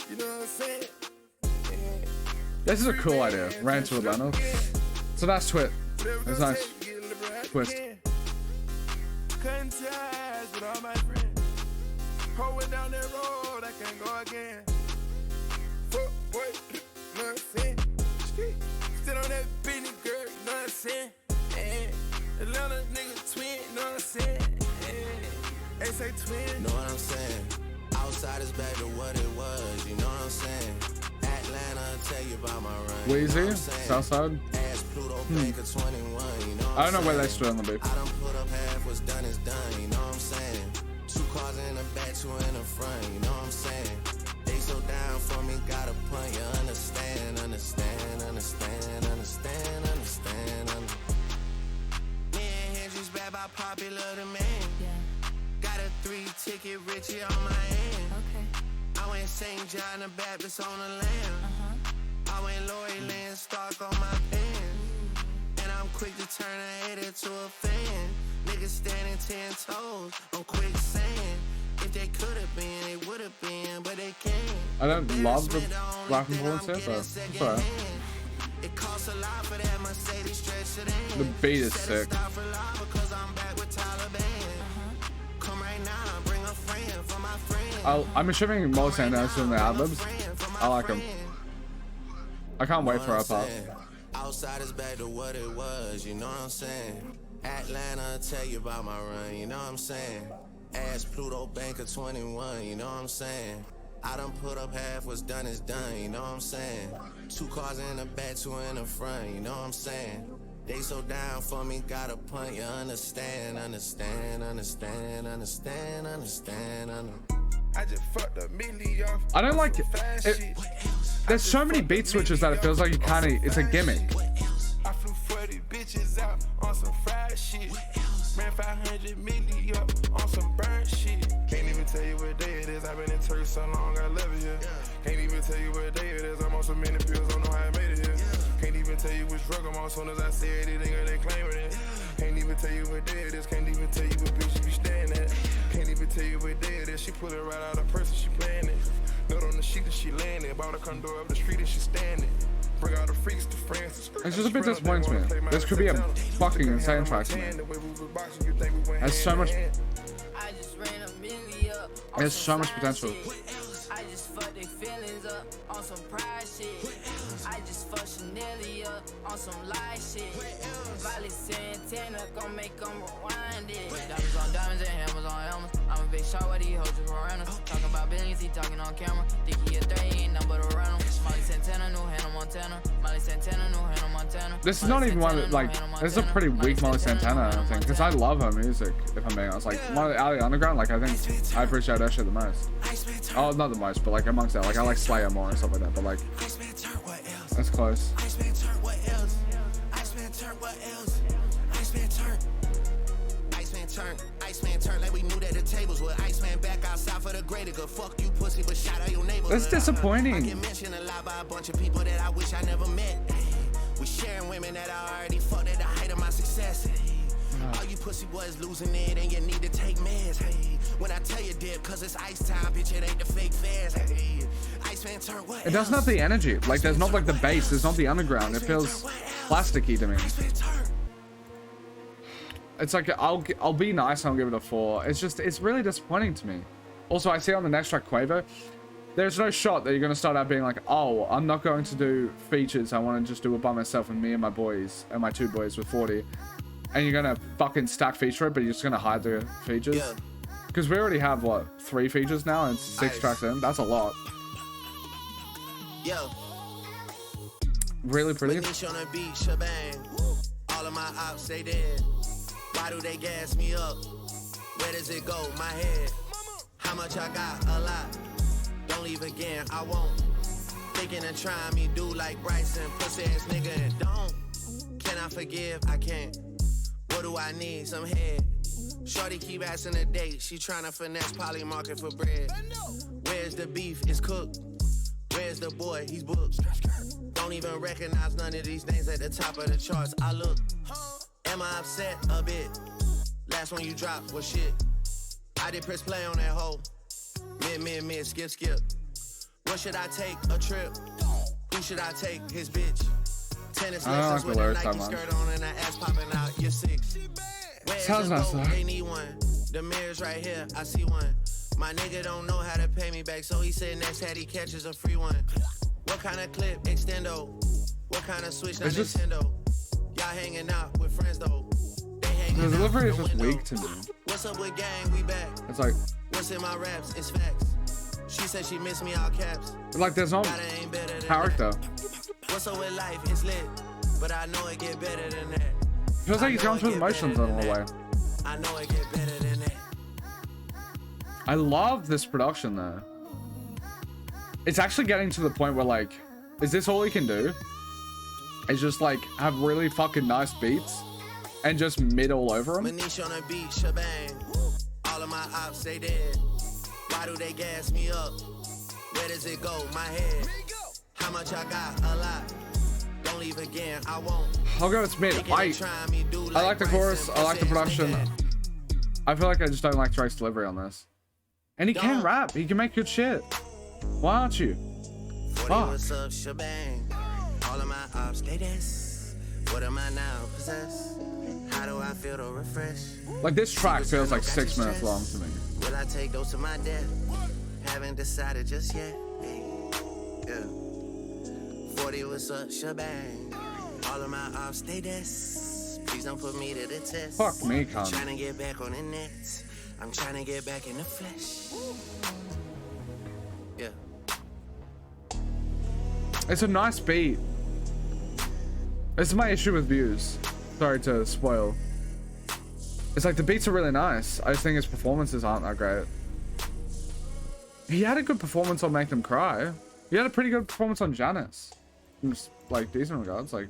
You know what I'm saying? This is a cool idea. Ran to Atlanta. It's a nice twist. It's a nice twist. Cutting ties with all my friends. Going down that road, I can't go again. Fuck, boy, you know what I'm saying? Sit on that bitty girl, you know what I'm saying? Atlanta nigga twin, you know what I'm saying? They say twin. Know what I'm saying? Outside is back to what it was, you know what I'm saying? Atlanta, tell you about my run. Wheezy, Southside. I don't know where they stood on the beat. I done put up half, what's done is done, you know what I'm saying? 2 cars in the back, 2 in the front, you know what I'm saying? They so down for me, got a punt, you understand, understand, understand, understand, understand, Me and Hendrix back by popular demand. Got a 3-ticket Richie on my hand. I went St. John the Baptist on the land. I went Lori Lynn Stark on my pen. And I'm quick to turn a hater to a fan. Niggas standing 10 toes on quicksand. If they could have been, they would have been, but they can't. I don't love the rap influence here, but it's alright. It costs a lot for that Mercedes stretch it in. The beat is sick. Because I'm back with Taliban. Come right now, bring a friend for my friend. I'm assuming Mo Santana's doing the ad-libs. I like them. I can't wait for our part. Outside is back to what it was, you know what I'm saying? Atlanta, tell you about my run, you know what I'm saying? Ask Pluto Banker 21, you know what I'm saying? I done put up half, what's done is done, you know what I'm saying? 2 cars in the back, 2 in the front, you know what I'm saying? They so down for me, got a punt, you understand, understand, understand, understand, understand, I just fucked a milli off. I don't like it. There's so many beat switches that it feels like you can't eat. It's a gimmick. I flew 40 bitches out on some fried shit. Ran 500 milli up on some burnt shit. Can't even tell you what day it is. I've been in Turkey so long, I love it here. Can't even tell you what day it is. I'm on so many pills, don't know how I made it here. Can't even tell you which drug I'm on. Soon as I said it, they claiming it. Can't even tell you what day it is. Can't even tell you what bitch you be staying at. Can't even tell you what day it is. She pull it right out of purse and she playing it. Note on the sheet and she laying it. Bought a condo up the street and she standing. Bring out the freaks to France. It's just a bit disappointing to me. This could be a fucking insane track to me. There's so much. There's so much potential. on some pride shit. I just fucked Chanel on some lie shit. Valley Santana gon' make them rewind it. Diamonds on diamonds and hammers on hammers. I'm a big shot, what these hoes just around us. Talking about billions, he talking on camera. Think he a 3, ain't nothing but around him. Molly Santana, new Hannah Montana. Molly Santana, new Hannah Montana. This is not even one that, like, this is a pretty weak Molly Santana, I think, because I love her music, if I'm being honest. Like, Molly out of the underground, like, I think I appreciate her shit the most. Oh, not the most, but like amongst that, like I like Slayer more and stuff like that, but like that's close. Iceman turn like we knew that the tables were Iceman back outside for the greater good. Fuck you pussy, but shout out your neighbors. That's disappointing. I get mentioned a lot by a bunch of people that I wish I never met. We sharing women that I already fucked at the height of my success. All you pussy boys losing it and you need to take meds. Hey, when I tell you dip, cause it's ice time, bitch, it ain't the fake fans. Hey, Iceman turn what? It doesn't have the energy. Like there's not like the bass, there's not the underground. It feels plasticky to me. It's like I'll be nice and I'll give it a 4. It's really disappointing to me. Also, I see on the next track, Quavo, there's no shot that you're gonna start out being like, oh, I'm not going to do features. I want to just do it by myself and me and my boys and my 2 boys with 40. And you're gonna fucking stack feature it, but you're just gonna hide the features. Because we already have what 3 features now and 6 tracks in. That's a lot. Yo. Really pretty. On the beach, shebang. All of my ops say dead. Why do they gas me up? Where does it go? My head. How much I got? A lot. Don't leave again. I won't. Thinking of trying me, do like Bryson, pussy ass nigga, and don't. Can I forgive? I can't. What do I need? Some head. Shorty keep asking a date. She tryna finesse Poly Market for bread. Where's the beef? It's cooked. Where's the boy? He's booked. Don't even recognize none of these names at the top of the charts. I look. Am I upset? A bit. Last one you dropped was shit. I did press play on that hoe. Mid, skip. What should I take? A trip. Who should I take? His bitch. Tennis lessons with a Nike skirt on and her ass popping out. You're 6. Sounds nice though. They need one. The mirror's right here. I see one. My nigga don't know how to pay me back, so he said next hat he catches a free one. What kind of clip? Extendo. What kind of switch? Not Nintendo. Y'all hanging out with friends though. The delivery is just weak to me. What's up with gang? We back. It's like. What's in my raps? It's facts. She said she missed me all caps. Like there's no character. What's up with life? It's lit, but I know it get better than that. Feels like he's going through emotions in a way. I know it get better than that. I love this production though. It's actually getting to the point where like, is this all he can do? It's just like have really fucking nice beats and just mid all over them. Manish on the beach, shebang. All of my ops say dead. Why do they gas me up? Where does it go? My head. How much I got? A lot. Don't leave again. I won't. I'll go with mid. I like the chorus. I like the production. I feel like I just don't like Drake's delivery on this. And he can rap. He can make good shit. Why aren't you? Fuck. What's up, shebang? All of my ops, they this. What am I now possessed? How do I feel to refresh? Like this track feels like 6 minutes long to me. Will I take those to my death? Haven't decided just yet. Yeah. 40, what's up, shebang? All of my ops, they this. Please don't put me to the test. Fuck me, cunt. I'm trying to get back on the net. I'm trying to get back in the flesh. Yeah. It's a nice beat. This is my issue with views. Sorry to spoil. It's like the beats are really nice. I just think his performances aren't that great. He had a good performance on Make Them Cry. He had a pretty good performance on Janice. In just, like decent regards. Like,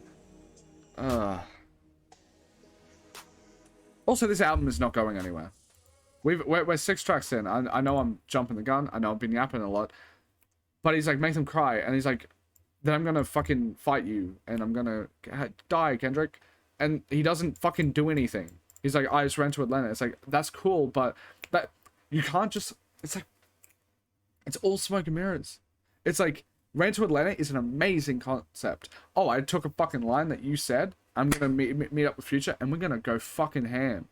Also, this album is not going anywhere. We're 6 tracks in. I know I'm jumping the gun. I know I've been yapping a lot. But he's like, Make Them Cry. And he's like, then I'm gonna fucking fight you. And I'm gonna die, Kendrick. And he doesn't fucking do anything. He's like, I just ran to Atlanta. It's like, that's cool, but that you can't just, it's like, it's all smoke and mirrors. It's like, ran to Atlanta is an amazing concept. Oh, I took a fucking line that you said. I'm gonna meet up with Future and we're gonna go fucking ham.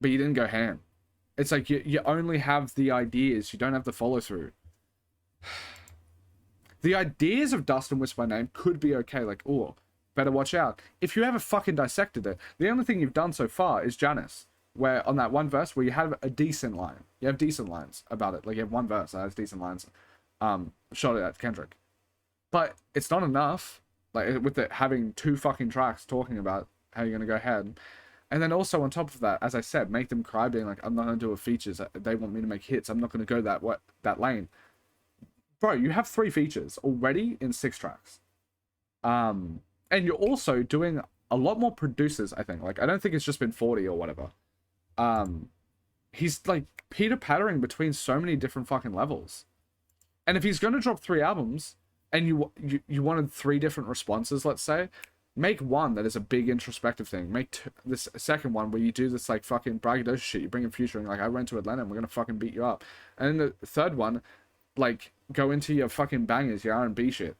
But you didn't go ham. It's like, you only have the ideas. You don't have the follow through. The ideas of Dust and Whisper My Name could be okay. Like, oh, better watch out. If you ever fucking dissected it, the only thing you've done so far is Janice, where on that one verse where you have a decent line. You have decent lines about it. Like, you have one verse that has decent lines. Shot it at Kendrick. But it's not enough. Like, with it having 2 fucking tracks talking about how you're going to go ahead. And then also on top of that, as I said, make them cry, being like, I'm not going to do a features. They want me to make hits. I'm not going to go that lane. Bro, you have 3 features already in 6 tracks. And you're also doing a lot more producers, I think. Like, I don't think it's just been 40 or whatever. He's, like, pitter-pattering between so many different fucking levels. And if he's going to drop 3 albums, and you wanted 3 different responses, let's say, make one that is a big introspective thing. Make this second one where you do this like fucking braggadocious shit. You bring in featuring like, I went to Atlanta and we're gonna fucking beat you up. And then the third one, like, go into your fucking bangers, your R&B shit.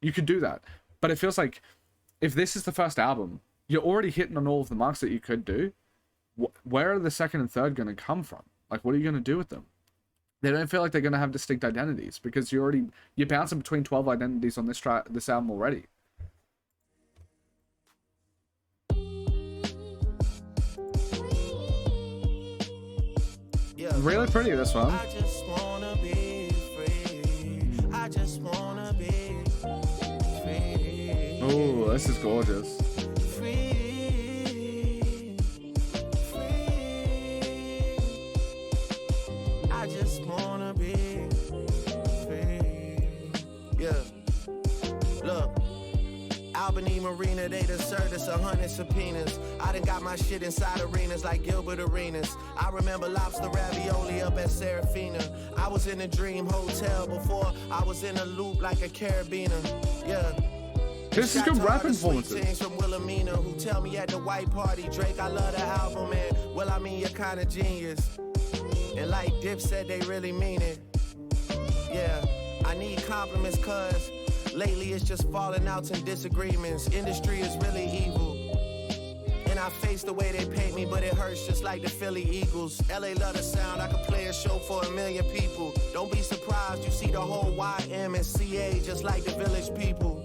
You could do that. But it feels like if this is the first album, you're already hitting on all of the marks that you could do. Where are the second and third gonna come from? Like, what are you gonna do with them? They don't feel like they're gonna have distinct identities because you're bouncing between 12 identities on this album already. Yeah. Really pretty, this one. I just wanna be free. I just wanna be free. Oh, this is gorgeous. Free. Free. I just wanna be free. Yeah. Look. Albany Marina, they done served us 100 subpoenas. I done got my shit inside arenas like Gilbert Arenas. I remember lobster ravioli up at Serafina. I was in a dream hotel before I was in a loop like a carabiner. Yeah. This is good rap performances. From Wilhelmina who tell me at the white party, Drake, I love the album, man. Well, I mean, you're kind of genius. And like Dip said, they really mean it. Yeah, I need compliments cause lately it's just falling outs and disagreements. Industry is really evil. And I face the way they paint me, but it hurts just like the Philly Eagles. LA love the sound, I could play a show for 1 million people. Don't be surprised, you see the whole YMCA just like the village people.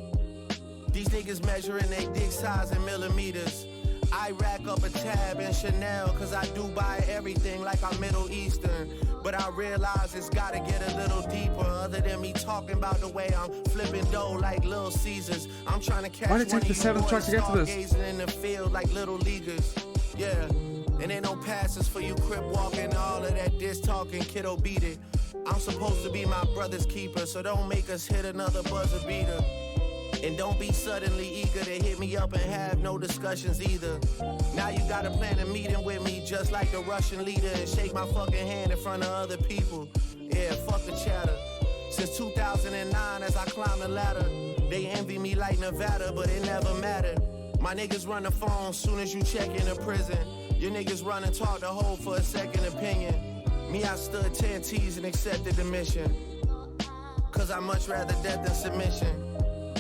These niggas measuring their dick size in millimeters. I rack up a tab in Chanel cause I do buy everything like I'm Middle Eastern. But I realize it's gotta get a little deeper. Other than me talking about the way I'm flipping dough like Little Caesars. I'm trying to catch Why did it take one the 7th track to get to this? stargazing in the field like little leaguers. Yeah, and ain't no passes for you crip walking. All of that diss talking, kiddo beat it. I'm supposed to be my brother's keeper, so don't make us hit another buzzer beater. And don't be suddenly eager to hit me up and have no discussions either. Now you gotta plan a meeting with me just like the Russian leader and shake my fucking hand in front of other people. Yeah, fuck the chatter. Since 2009 as I climb the ladder, they envy me like Nevada, but it never mattered. My niggas run the phone soon as you check into prison. Your niggas run and talk the hoe for a second opinion. Me, I stood 10 T's and accepted the mission. Cause I much rather death than submission.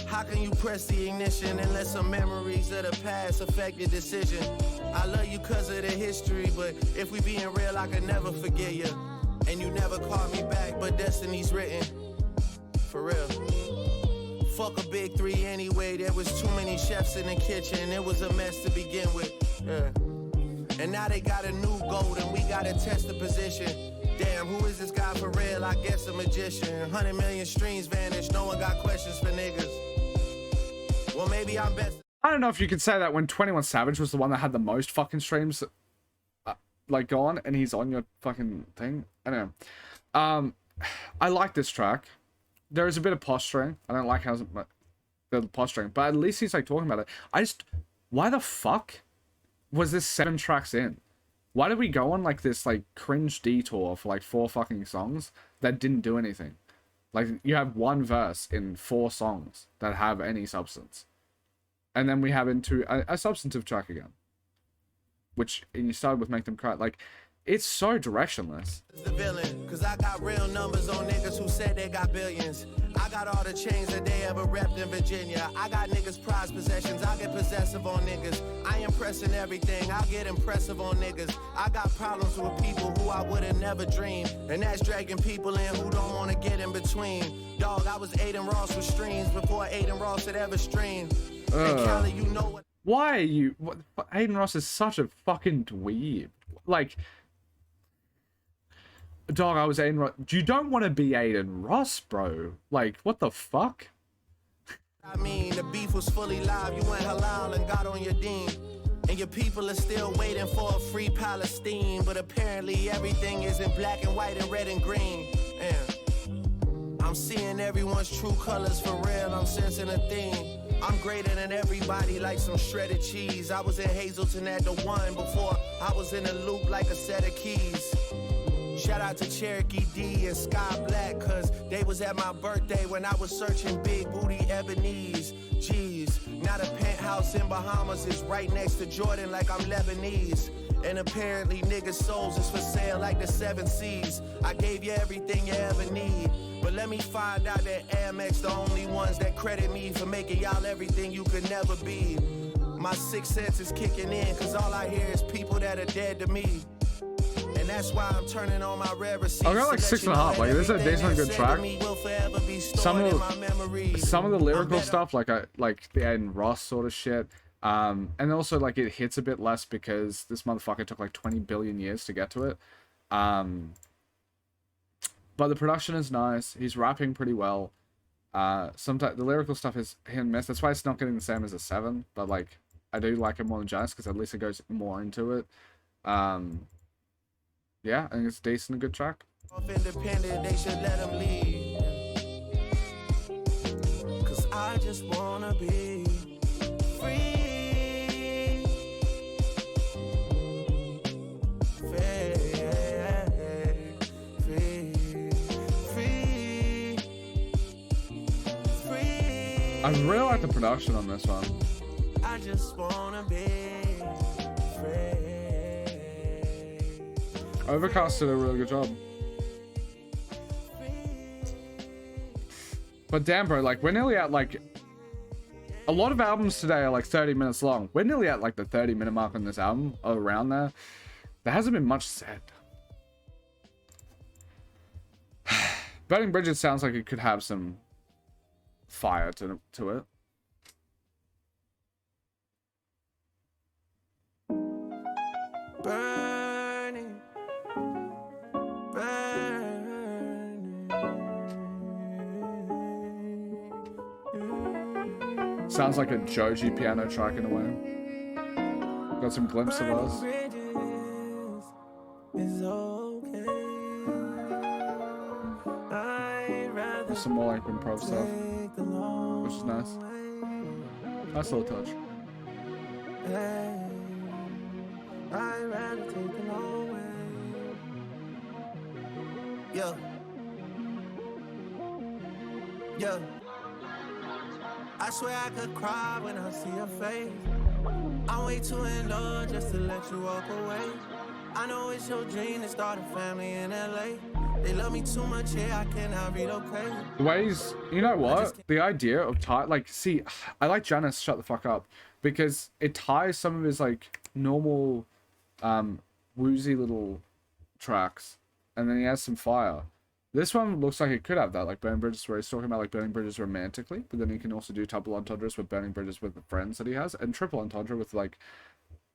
How can you press the ignition and let some memories of the past affect your decision? I love you cause of the history, but if we being real, I could never forget you. And you never called me back, but destiny's written. For real. Fuck a big 3 anyway, there was too many chefs in the kitchen, it was a mess to begin with. Yeah. And now they got a new goal and we gotta test the position. Damn, who is this guy for real? I guess a magician. 100 million streams vanished, no one got questions for niggas. Well, maybe I'm best. I don't know if you could say that when 21 Savage was the one that had the most fucking streams, like, gone, and he's on your fucking thing. I don't know. I like this track. There is a bit of posturing. I don't like how the posturing, but at least he's, like, talking about it. Why the fuck was this 7 tracks in? Why did we go on, like, this, like, cringe detour for, like, 4 fucking songs that didn't do anything? Like, you have 1 verse in 4 songs that have any substance. And then we have into a substantive track again. And you started with Make Them Cry. Like, it's so directionless. The villain, cause I got real numbers on niggas who said they got billions. I got all the chains that they ever repped in Virginia. I got niggas prized possessions, I get possessive on niggas. I impressing everything, I get impressive on niggas. I got problems with people who I would've never dreamed. And that's dragging people in who don't wanna get in between. Dog, I was Aiden Ross with streams before Aiden Ross had ever streamed. And Cali, you know what? Why are you... What, Aiden Ross is such a fucking dweeb. Like... Dog, I was Aiden Ross. You don't want to be Aiden Ross, bro. Like, what the fuck? I mean, the beef was fully live. You went halal and got on your deen. And your people are still waiting for a free Palestine. But apparently everything is in black and white and red and green. I'm seeing everyone's true colors for real. I'm sensing a theme. I'm greater than everybody like some shredded cheese. I was in Hazleton at the one before I was in a loop like a set of keys. Shout out to Cherokee D and Sky Black, cause they was at my birthday when I was searching big booty ebonies. Jeez, now the penthouse in Bahamas is right next to Jordan like I'm Lebanese. And apparently niggas' souls is for sale like the 7 Seas. I gave you everything you ever need, but let me find out that Amex the only ones that credit me for making y'all everything you could never be. My sixth sense is kicking in, cause all I hear is people that are dead to me. And that's why I'm turning on my rare receipts. I got like 6.5. Like, this is a decent good track. Some of the lyrical stuff, like the Aiden Ross sort of shit. And also like it hits a bit less because this motherfucker took like 20 billion years to get to it. But the production is nice. He's rapping pretty well. Sometimes the lyrical stuff is hit and miss. That's why it's not getting the same as a 7. But like, I do like it more than Janice because at least it goes more into it. Yeah, I think it's decent, a good track. Independent, they should let him lead. Cause I just wanna be free. I really like the production on this one. I just wanna be free. Overcast did a really good job. But damn, bro, like, we're nearly at, like... A lot of albums today are, like, 30 minutes long. We're nearly at, like, the 30-minute mark on this album, or around there. There hasn't been much said. Burning Bridges sounds like it could have some fire to it. Burning. Sounds like a Joji piano track in a way. Got some glimpse of us. There's some more like improv stuff, which is nice. Nice little touch. I'd rather take the long way. Yo. Yo. I swear I could cry when I see your face. I'm way too in love just to let you walk away. I know it's your dream to start a family in LA. They love me too much here, I cannot relocate. Ways, you know what? The idea of like, see, I like Janice, shut the fuck up, because it ties some of his like normal, woozy little tracks, and then he has some fire. This one looks like it could have that, like Burning Bridges, where he's talking about like burning bridges romantically, but then he can also do double entendres with burning bridges with the friends that he has, and triple entendre with like,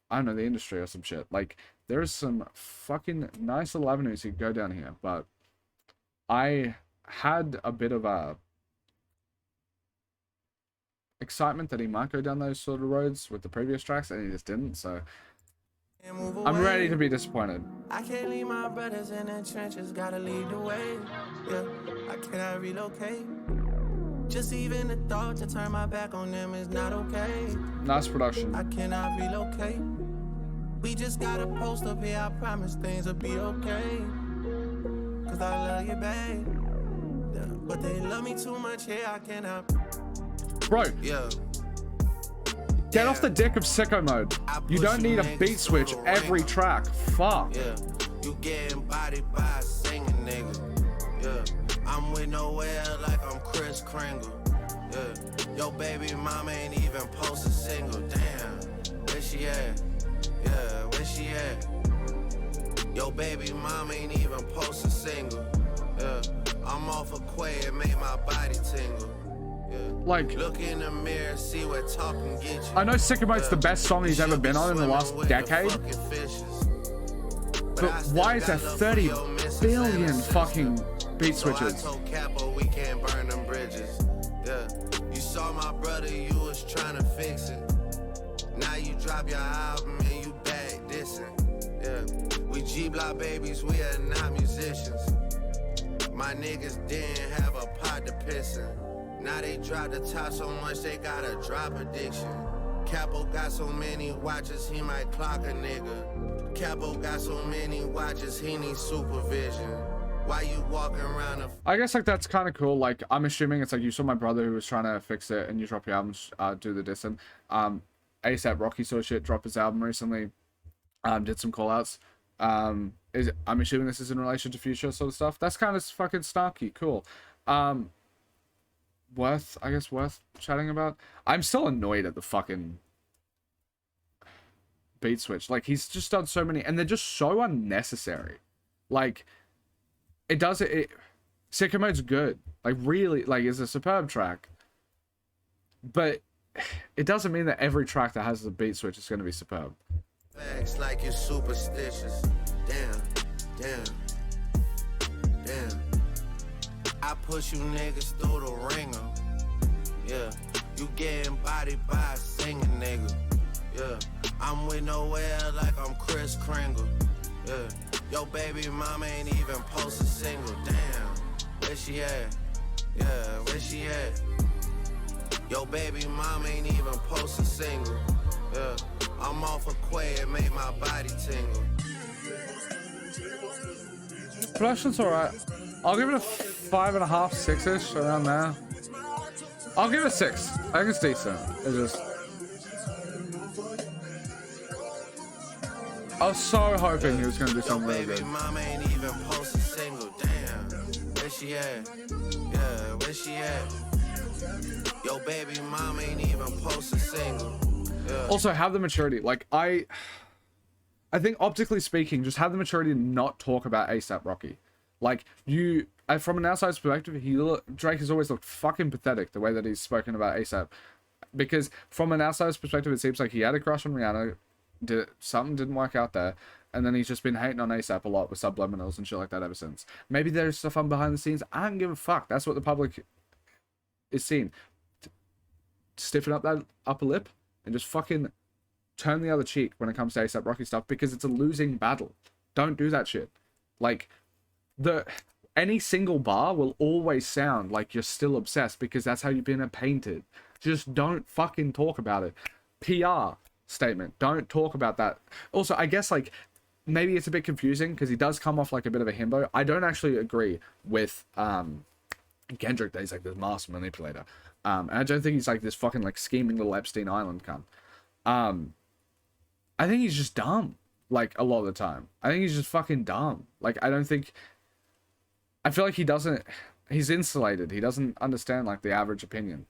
I don't know, the industry or some shit. Like, there's some fucking nice little avenues you can go down here, but I had a bit of a excitement that he might go down those sort of roads with the previous tracks, and he just didn't, so I'm ready to be disappointed. I can't leave my brothers in the trenches, gotta lead the way. Yeah, I cannot relocate. Just even the thought to turn my back on them is not okay. Nice production. I cannot relocate. We just gotta post up here, I promise things will be okay. Cause I love you, babe. Yeah, but they love me too much here, I cannot. Bro. Yeah. Get off the dick of sicko mode. You don't need a beat switch every track. Fuck. Yeah, you getting bodied by a singing nigga. Yeah, I'm with nowhere like I'm Chris Kringle. Yeah, your baby mama ain't even post a single. Damn, where she at? Yeah, where she at? Your baby mama ain't even post a single. Yeah, I'm I'm off a quay, it made my body tingle. Yeah. Like, look in the mirror, see what talking get you. I know Sycamite's the best song he's ever been on in the last decade. But why is there 30 billion fucking beat switches? I told Capo we can't burn them bridges. Yeah. You saw my brother, you was trying to fix it. Now you drop your album and you back dissing. Yeah. We G-Block babies, we are not musicians. My niggas didn't have a pot to piss in. Now they drop the top so much they got a drop addiction. Capo got so many watches he might clock a nigga. Capo got so many watches he needs supervision. Why you walking around I guess like that's kind of cool. Like I'm assuming it's like you saw my brother who was trying to fix it and you drop your album, do the diss. And ASAP Rocky sort of shit dropped his album recently. Did some call outs. I'm assuming this is in relation to future sort of stuff. That's kind of fucking snarky. Cool. Worth chatting about. I'm still annoyed at the fucking beat switch. Like he's just done so many and they're just so unnecessary. Like Sycamode's good. Like really, like it's a superb track. But it doesn't mean that every track that has the beat switch is going to be superb. Facts like you're superstitious. Damn. I push you niggas through the ringer. Yeah, you getting bodied by a singing nigga. Yeah, I'm with nowhere like I'm Chris Kringle. Yeah, yo baby mama ain't even post a single. Damn, where she at? Yeah, where she at? Yo baby mama ain't even post a single. Yeah, I'm off a quay, it made my body tingle. Production's alright. I'll give it a 5.5, 6ish, around there. I'll give it a 6. I think it's decent. It's just I was so hoping he was gonna do something really good. Mama ain't even post a single. Damn, where she at? Yeah, where she at? Yo baby mama ain't even post a single. Yeah. Also have the maturity. Like I think optically speaking, just have the maturity to not talk about ASAP Rocky. Like you, from an outside perspective, Drake has always looked fucking pathetic the way that he's spoken about ASAP. Because from an outsider's perspective, it seems like he had a crush on Rihanna, something didn't work out there, and then he's just been hating on ASAP a lot with subliminals and shit like that ever since. Maybe there's stuff on behind the scenes. I don't give a fuck. That's what the public is seeing. Stiffen up that upper lip and just fucking turn the other cheek when it comes to ASAP Rocky stuff, because it's a losing battle. Don't do that shit. Like, any single bar will always sound like you're still obsessed, because that's how you've been painted. Just don't fucking talk about it. PR statement. Don't talk about that. Also, I guess, like, maybe it's a bit confusing because he does come off like a bit of a himbo. I don't actually agree with Kendrick that he's like this master manipulator. And I don't think he's like this fucking like scheming little Epstein Island cunt. I think he's just dumb, like, a lot of the time. I think he's just fucking dumb. Like, I feel like he's insulated. He doesn't understand, like, the average opinion.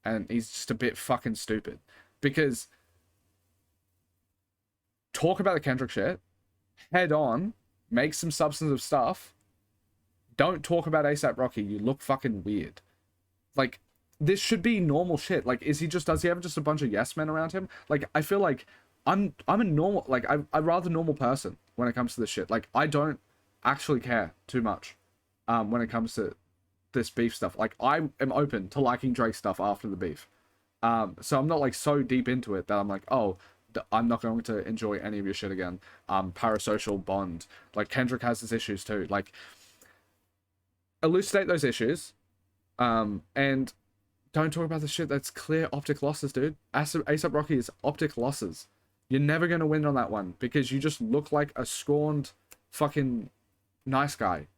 And he's just a bit fucking stupid. Because talk about the Kendrick shit, head on, make some substantive stuff. Don't talk about ASAP Rocky. You look fucking weird. Like, this should be normal shit. Like, does he have just a bunch of yes men around him? Like, I feel like I'm a normal, like, I'm rather normal person when it comes to this shit. Like, I don't actually care too much when it comes to this beef stuff. Like, I am open to liking Drake stuff after the beef. So I'm not, like, so deep into it that I'm like, oh, I'm not going to enjoy any of your shit again. Parasocial bond. Like, Kendrick has his issues too. Like, elucidate those issues. And don't talk about the shit that's clear optic losses, dude. ASAP Rocky is optic losses. You're never going to win on that one because you just look like a scorned fucking nice guy.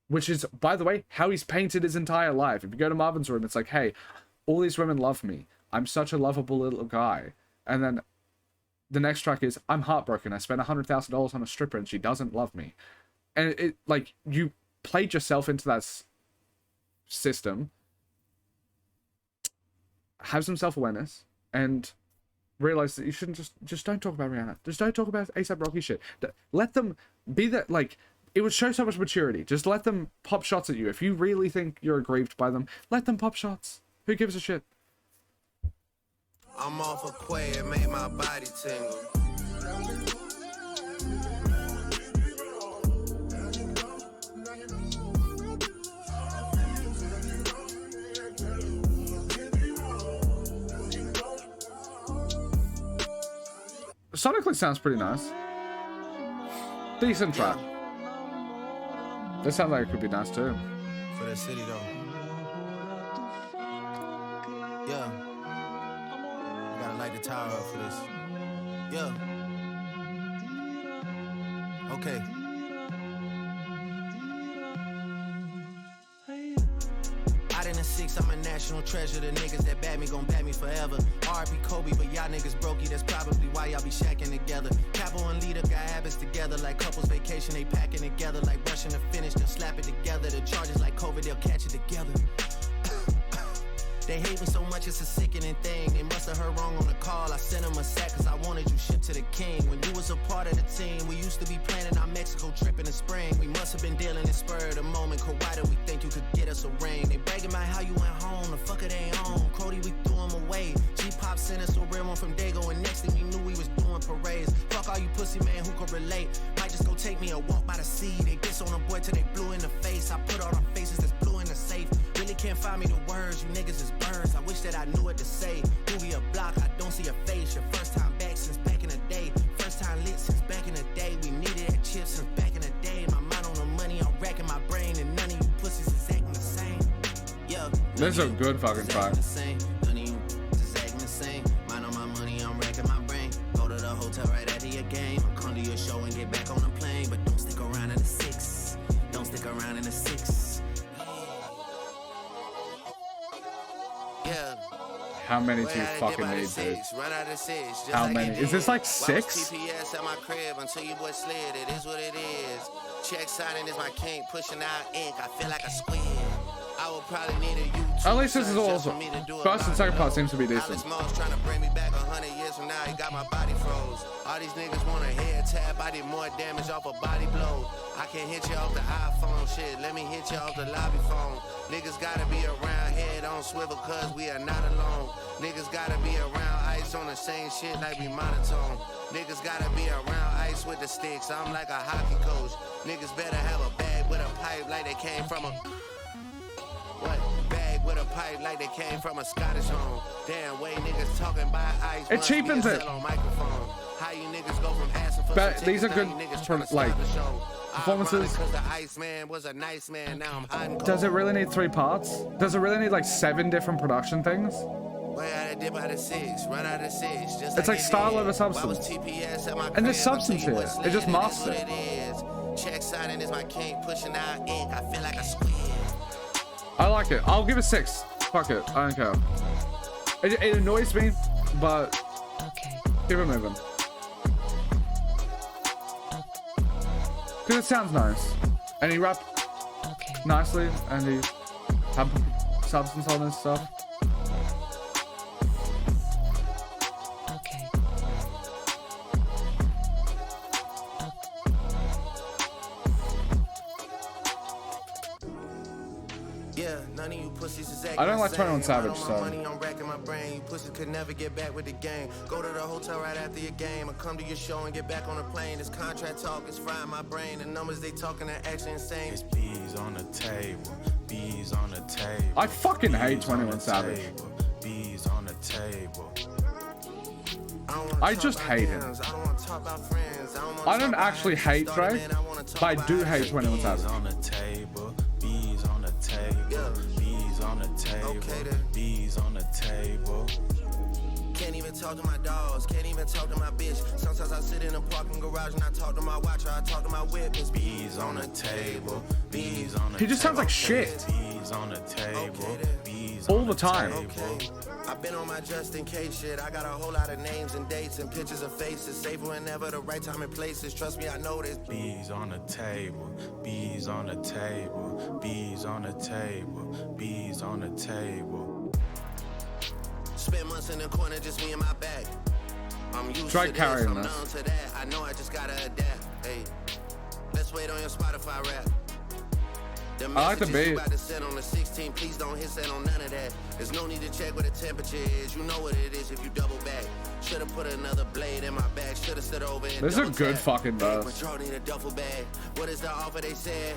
Which is, by the way, how he's painted his entire life. If you go to Marvin's room, it's like, hey, all these women love me. I'm such a lovable little guy. And then the next track is, I'm heartbroken. I spent $100,000 on a stripper and she doesn't love me. And it, like, you played yourself into that system. Have some self-awareness and realize that you shouldn't just don't talk about Rihanna. Just don't talk about ASAP Rocky shit. Let them be that, like, it would show so much maturity. Just let them pop shots at you. If you really think you're aggrieved by them, let them pop shots. Who gives a shit? I'm off a quay, it made my body tingle. Sonically sounds pretty nice. Decent track. This sounds like it could be nice too. For the city though. Yeah. You gotta light the tower up for this. Yeah. Okay. Out in the six, I'm a national treasure. The niggas that bat me gon' bat me forever. R.I.P. Kobe, but y'all niggas brokey. That's probably why y'all be shacking together. Capo and leader got habits together. Like couples vacation, they packing together. Like rushing to finish, they'll slap it together. The charges like COVID, they'll catch it together. They hate me so much, it's a sickening thing. They must have heard wrong on the call. I sent them a sack cause I wanted you shipped to the king. When you was a part of the team, we used to be planning our Mexico trip in the spring. We must have been dealing in spur of the moment. Why do we think you could get us a ring? They bragging about how you went home, the fucker they ain't home. Cody, we threw him away. G-Pop sent us a real one from Dago, and next thing we knew we was doing parades. Fuck all you pussy man who could relate. Might just go take me a walk by the sea. They diss on a boy till they blue in the face. I put all them faces that's blue in the safe. Really can't find me the words, you niggas is birds. I wish that I knew what to say. Movie a block, I don't see your face. Your first time back since back in the day. First time lit since back in the day. We needed that chip since back in the day. My mind on the money, I'm racking my brain. And none of you pussies is acting the same. Yeah. This is a good fucking track. None of you is acting the same. Mind on my money, I'm racking my brain. Go to the hotel right after your game. Come to your show and get back on the plane. But don't stick around in the six. Don't stick around in the six. Yeah. How many do you fucking need, dude? How many? Is this like 6? TPS at my crib until you boy slid. It is what it is. Check signing is my king, pushing out ink. I feel like a squid. I will probably need a YouTube. At least this is also first and second part seems to be decent. Trying to bring me back 100 years from now. He got my body froze. All these niggas want a head tap. I did more damage off a body blow. I can hit you off the iPhone shit. Let me hit you off the lobby phone. Niggas gotta be around, head on swivel, cause we are not alone. Niggas gotta be around ice on the same shit like we monotone. Niggas gotta be around ice with the sticks. I'm like a hockey coach. Niggas better have a bag with a pipe like they came from a bag with a pipe like they came from a Scottish home. Damn way niggas talking by ice. It cheapens it. On microphone. How you niggas go from asking for But these are good like performances. The ICEMAN was a nice man. Now I'm hiding. Does it really need 3 parts? Does it really need like 7 different production things? It's like style over substance. And there's substance here. It just masks it. Check signing is my king, pushing out ink. I feel like a squid. I like it. I'll give it 6. Fuck it. I don't care. It annoys me, but keep it moving. Because it sounds nice. And he rapped nicely, and he had substance on his stuff. I don't like 21 Savage, so. I'm racking my brain. You pussies could never get back with the game. Go to the hotel right after your game. Or come to your show and get back on the plane. This contract talk is frying my brain. The numbers they talking are actually insane. It's bees on the table. Bees on the table. I fucking hate 21 Savage. Bees on the table. I just hate him. I don't actually hate Drake, but I do hate 21 Savage. Bees on the table. Bees on the table. Bees on the table. Bees on the table. Can't even talk to my dogs, can't even talk to my bitch. Sometimes I sit in a parking garage and I talk to my watcher, I talk to my whip. It's bees on the table. Bees on the table. He just sounds like shit. Bees on the table. Bees all the time. I've been on my just in case shit. I got a whole lot of names and dates and pictures of faces. Save whenever the right time and places. Trust me, I know this. Bees on the table. Bees on the table. Bees on the table. Bees on the table. Spent months in the corner, just me and my bag. I'm used Try to this, carrying I'm this. known to that. I know I just gotta adapt. Hey, let's lost weight on your Spotify rap. The I like the messages you beat. about to send on the 16, please don't hit send on none of that. There's no need to check what the temperature is. You know what it is if you double back. Should've put another blade in my bag. Should've stood over and This is a double good tap. fucking verse. But y'all need a duffel bag. What is the offer they said?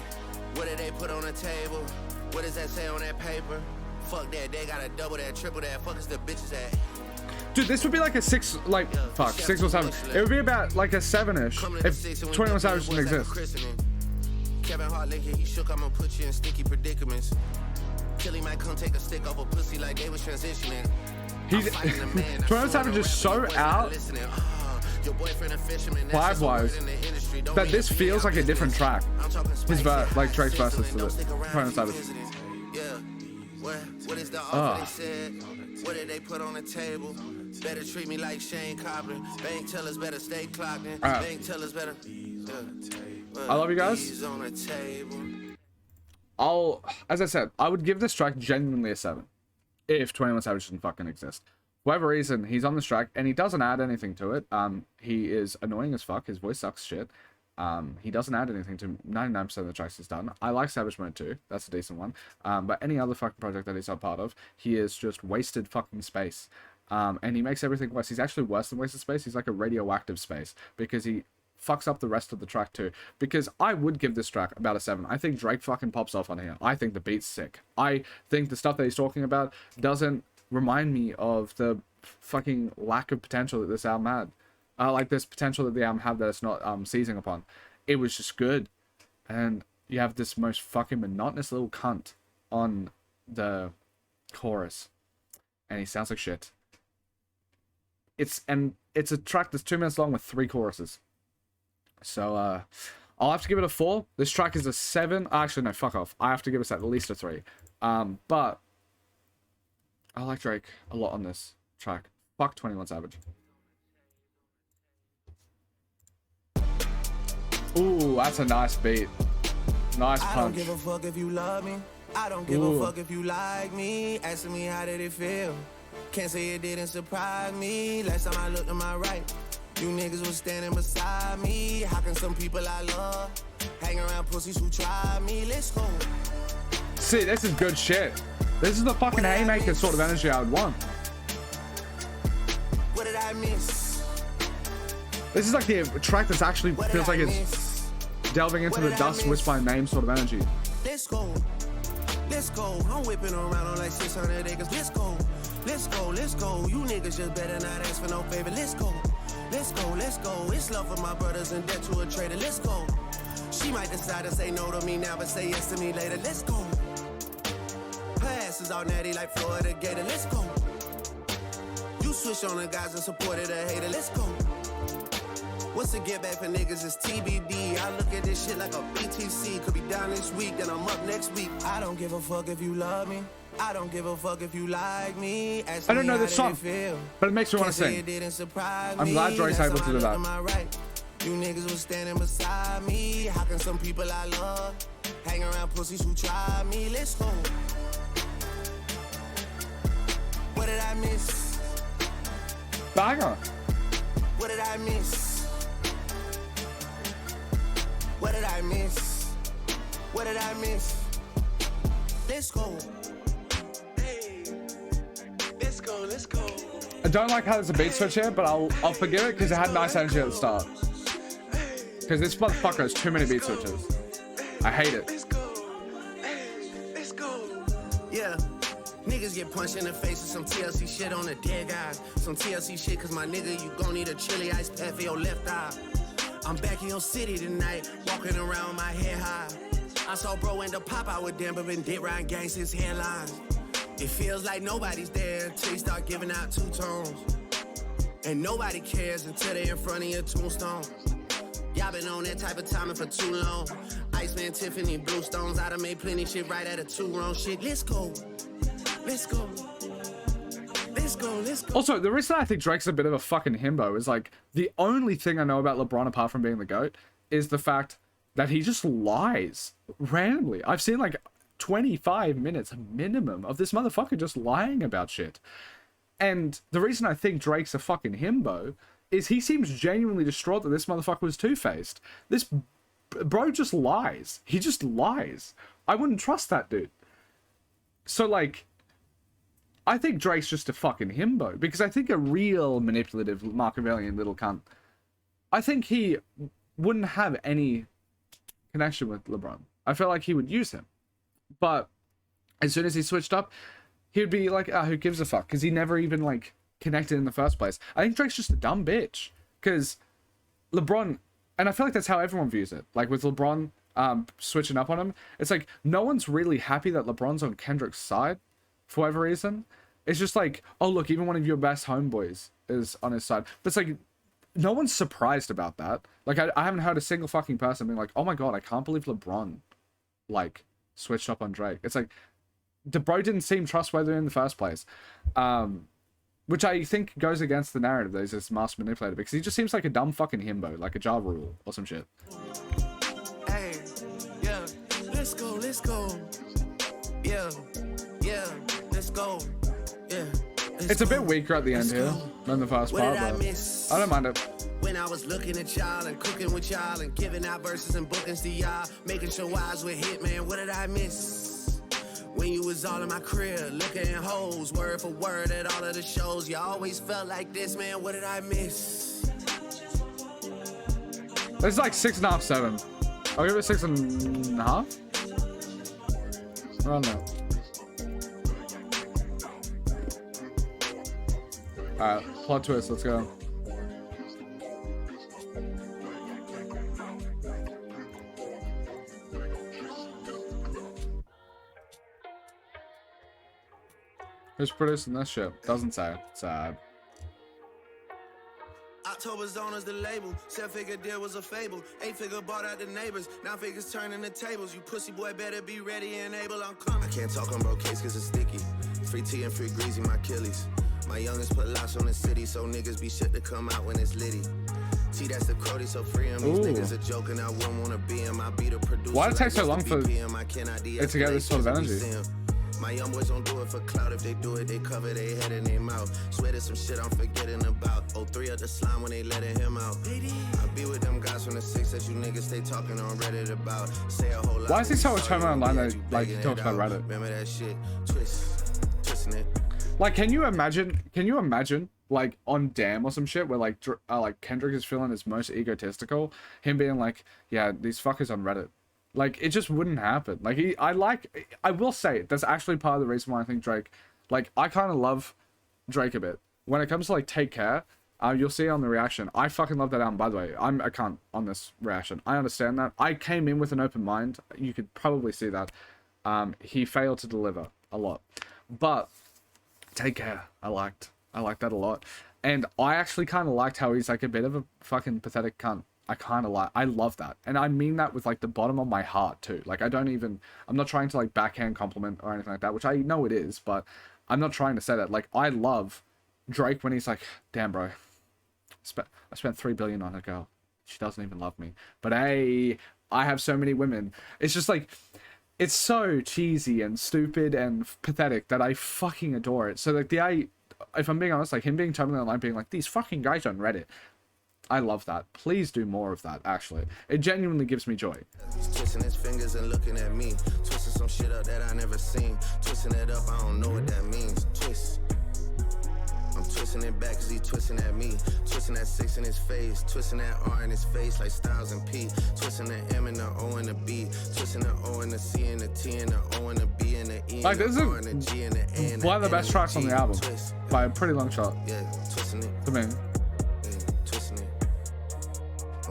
What did they put on the table? What does that say on that paper? Fuck that, they gotta double that, triple that. Fuck is the bitches at? Dude, this would be like a 6, like, fuck, 6 or 7. It would be about like a 7-ish if 21 Savage didn't exist. Kevin Hart linking, he shook, I'ma put you in sticky predicaments. Killy might come take a stick off a pussy like they was transitioning. He's 21 Savage is so out vibe-wise that this feels like a different track. His verse, like Drake's verses to this 21 Savage. What is the offer they said? What did they put on the table? Better treat me like Shane Cobbler. Bank tellers better stay clocked in. Bank tellers better. I love you guys. As I said, I would give this track genuinely a 7 if 21 Savage didn't fucking exist. For whatever reason, he's on this track and he doesn't add anything to it. He is annoying as fuck. His voice sucks shit. He doesn't add anything to 99% of the tracks he's done. I like Savage Mode too. That's a decent one. But any other fucking project that he's not part of, he is just wasted fucking space. And he makes everything worse. He's actually worse than wasted space. He's like a radioactive space because he fucks up the rest of the track too. Because I would give this track about a 7. I think Drake fucking pops off on here. I think the beat's sick. I think the stuff that he's talking about doesn't remind me of the fucking lack of potential that this album had. Like this potential that the album had that it's not seizing upon. It was just good. And you have this most fucking monotonous little cunt on the chorus. And he sounds like shit. It's a track that's 2 minutes long with 3 choruses. So I'll have to give it a 4. This track is a 7. Actually, no, fuck off. I have to give it at least a 3. But I like Drake a lot on this track. Fuck 21 Savage. Ooh, that's a nice beat. Nice punch. I don't give a fuck if you love me. I don't give a fuck if you like me. Asking me how did it feel. Can't say it didn't surprise me. Last time I looked to my right, you niggas was standing beside me. How can some people I love hang around pussies who try me? Let's go. See, this is good shit. This is the fucking haymaker sort of energy I would want. What did I miss? This is like the track that's actually feels like it's delving into the dust, whisper my name sort of energy. Let's go. Let's go. I'm whipping around on like 600 acres. Let's go. Let's go. Let's go. You niggas just better not ask for no favor. Let's go. Let's go. Let's go. It's love for my brothers and debt to a traitor. Let's go. She might decide to say no to me now, but say yes to me later. Let's go. Her ass is all natty like Florida Gator. Let's go. You switch on the guys and supported a hater. Let's go. What's the get back for niggas is TBD. I look at this shit like a BTC. Could be down this week, then I'm up next week. I don't give a fuck if you love me. I don't give a fuck if you like me. Ask I don't know me this how song, did it feel. but it makes me want to Can't say sing. it didn't surprise I'm me. glad Drake's Last able to time do I that. looked to my right, you niggas was standing beside me. How can some people I love hang around pussies who try me? Let's go. What did I miss? Banger. What did I miss? What did I miss? What did I miss? Let's go. Hey, let's go, let's go. I don't like how there's a beat switch here, but I'll forgive it because it had nice energy at the start. Because this motherfucker has too many beat switches. I hate it. Let's go. Hey, let's go. Yeah. Niggas get punched in the face with some TLC shit on the dead guys. Some TLC shit, cause my nigga, you gon' need a chili ice pack for your left eye. I'm back in your city tonight, walking around with my head high. I saw bro end up pop out with them, but been dead riding gangsters headlines. It feels like nobody's there until you start giving out two tones. And nobody cares until they in front of your tombstone. Y'all been on that type of timing for too long. Iceman, Tiffany, Bluestones, I done made plenty shit right at a 2 wrong shit. Let's go. Let's go. Let's go, let's go. Also, the reason I think Drake's a bit of a fucking himbo is like the only thing I know about LeBron apart from being the GOAT is the fact that he just lies randomly. I've seen like 25 minutes minimum of this motherfucker just lying about shit. And the reason I think Drake's a fucking himbo is he seems genuinely distraught that this motherfucker was two-faced. This bro just lies. He just lies. I wouldn't trust that dude. So like, I think Drake's just a fucking himbo, because I think a real manipulative Machiavellian little cunt, I think he wouldn't have any connection with LeBron. I feel like he would use him, but as soon as he switched up, he would be like, who gives a fuck? Because he never even like connected in the first place. I think Drake's just a dumb bitch, because LeBron, and I feel like that's how everyone views it. Like with LeBron switching up on him, it's like no one's really happy that LeBron's on Kendrick's side for whatever reason. It's just like, oh look, even one of your best homeboys is on his side. But it's like, no one's surprised about that. Like I haven't heard a single fucking person being like, oh my god, I can't believe LeBron like switched up on Drake. It's like, the bro didn't seem trustworthy in the first place, which I think goes against the narrative that he's this master manipulator, because he just seems like a dumb fucking himbo, like a Ja Rule or some shit. Hey, yeah, let's go, yeah, let's go, yeah. It's a bit weaker at the end here than the first part, but I don't mind it. When I was looking at y'all and cooking with y'all and giving out verses and bookings to y'all, making sure eyes were hit, man, what did I miss? When you was all in my crib, looking at hoes, word for word at all of the shows, you always felt like this, man, what did I miss? It's like 6.5, 7. I'll give it 6.5. I don't know. Alright, plot twist, let's go. Who's producing this shit? Doesn't say. Sad. October's on as the label. 7-figure deal was a fable. 8-figure bought out the neighbors. 9 figures turning the tables. You pussy boy better be ready and able. I'm coming. I can't talk on bro case cause it's sticky. Free tea and free greasy, my Achilles. My youngest put lots on the city, so niggas be shit to come out when it's litty. T, that's the Cody, so free him. These niggas are joking, I wouldn't wanna be him. I be the producer. Why did it take so long for it to get this sort of energy? My young boys don't do it for clout. If they do it, they cover their head and their mouth. Swear there's some shit I'm forgetting about. 03 of the slime when they letting him out. I be with them guys from the 6 that you niggas stay talking on Reddit about. Say a whole lot. Why is he so much time online that like he talks about Reddit? Remember that shit? Twisting it. Like, can you imagine like on Damn or some shit where like Kendrick is feeling his most egotistical, him being like, yeah, these fuckers on Reddit. Like, it just wouldn't happen. Like, I will say, that's actually part of the reason why I think Drake, like, I kind of love Drake a bit. When it comes to, like, Take Care, you'll see on the reaction, I fucking love that album, by the way. I'm a cunt on this reaction. I understand that. I came in with an open mind. You could probably see that. He failed to deliver a lot. But, Take Care, I liked that a lot. And I actually kind of liked how he's, like, a bit of a fucking pathetic cunt. I love that. And I mean that with like the bottom of my heart too. Like I'm not trying to like backhand compliment or anything like that, which I know it is, but I'm not trying to say that. Like, I love Drake when he's like, damn bro, I spent $3 billion on a girl. She doesn't even love me. But hey, I have so many women. It's just like, it's so cheesy and stupid and pathetic that I fucking adore it. So like if I'm being honest, like him being totally online being like, these fucking guys on Reddit, I love that. Please do more of that, actually. It genuinely gives me joy. He's twisting his fingers and looking at me. Twisting some shit up that I never seen. Twisting it up, I don't know what that means. Twist. I'm twisting it back cause he twisting at me. Twisting that 6 in his face. Twisting that R in his face like Styles and P. Twisting the M and the O and the B. Twisting the O and the C and the T and the O and the B and the E and like, this the R and the G and the A and one of the best tracks on the album. By a pretty long shot. Yeah, twisting it. To me.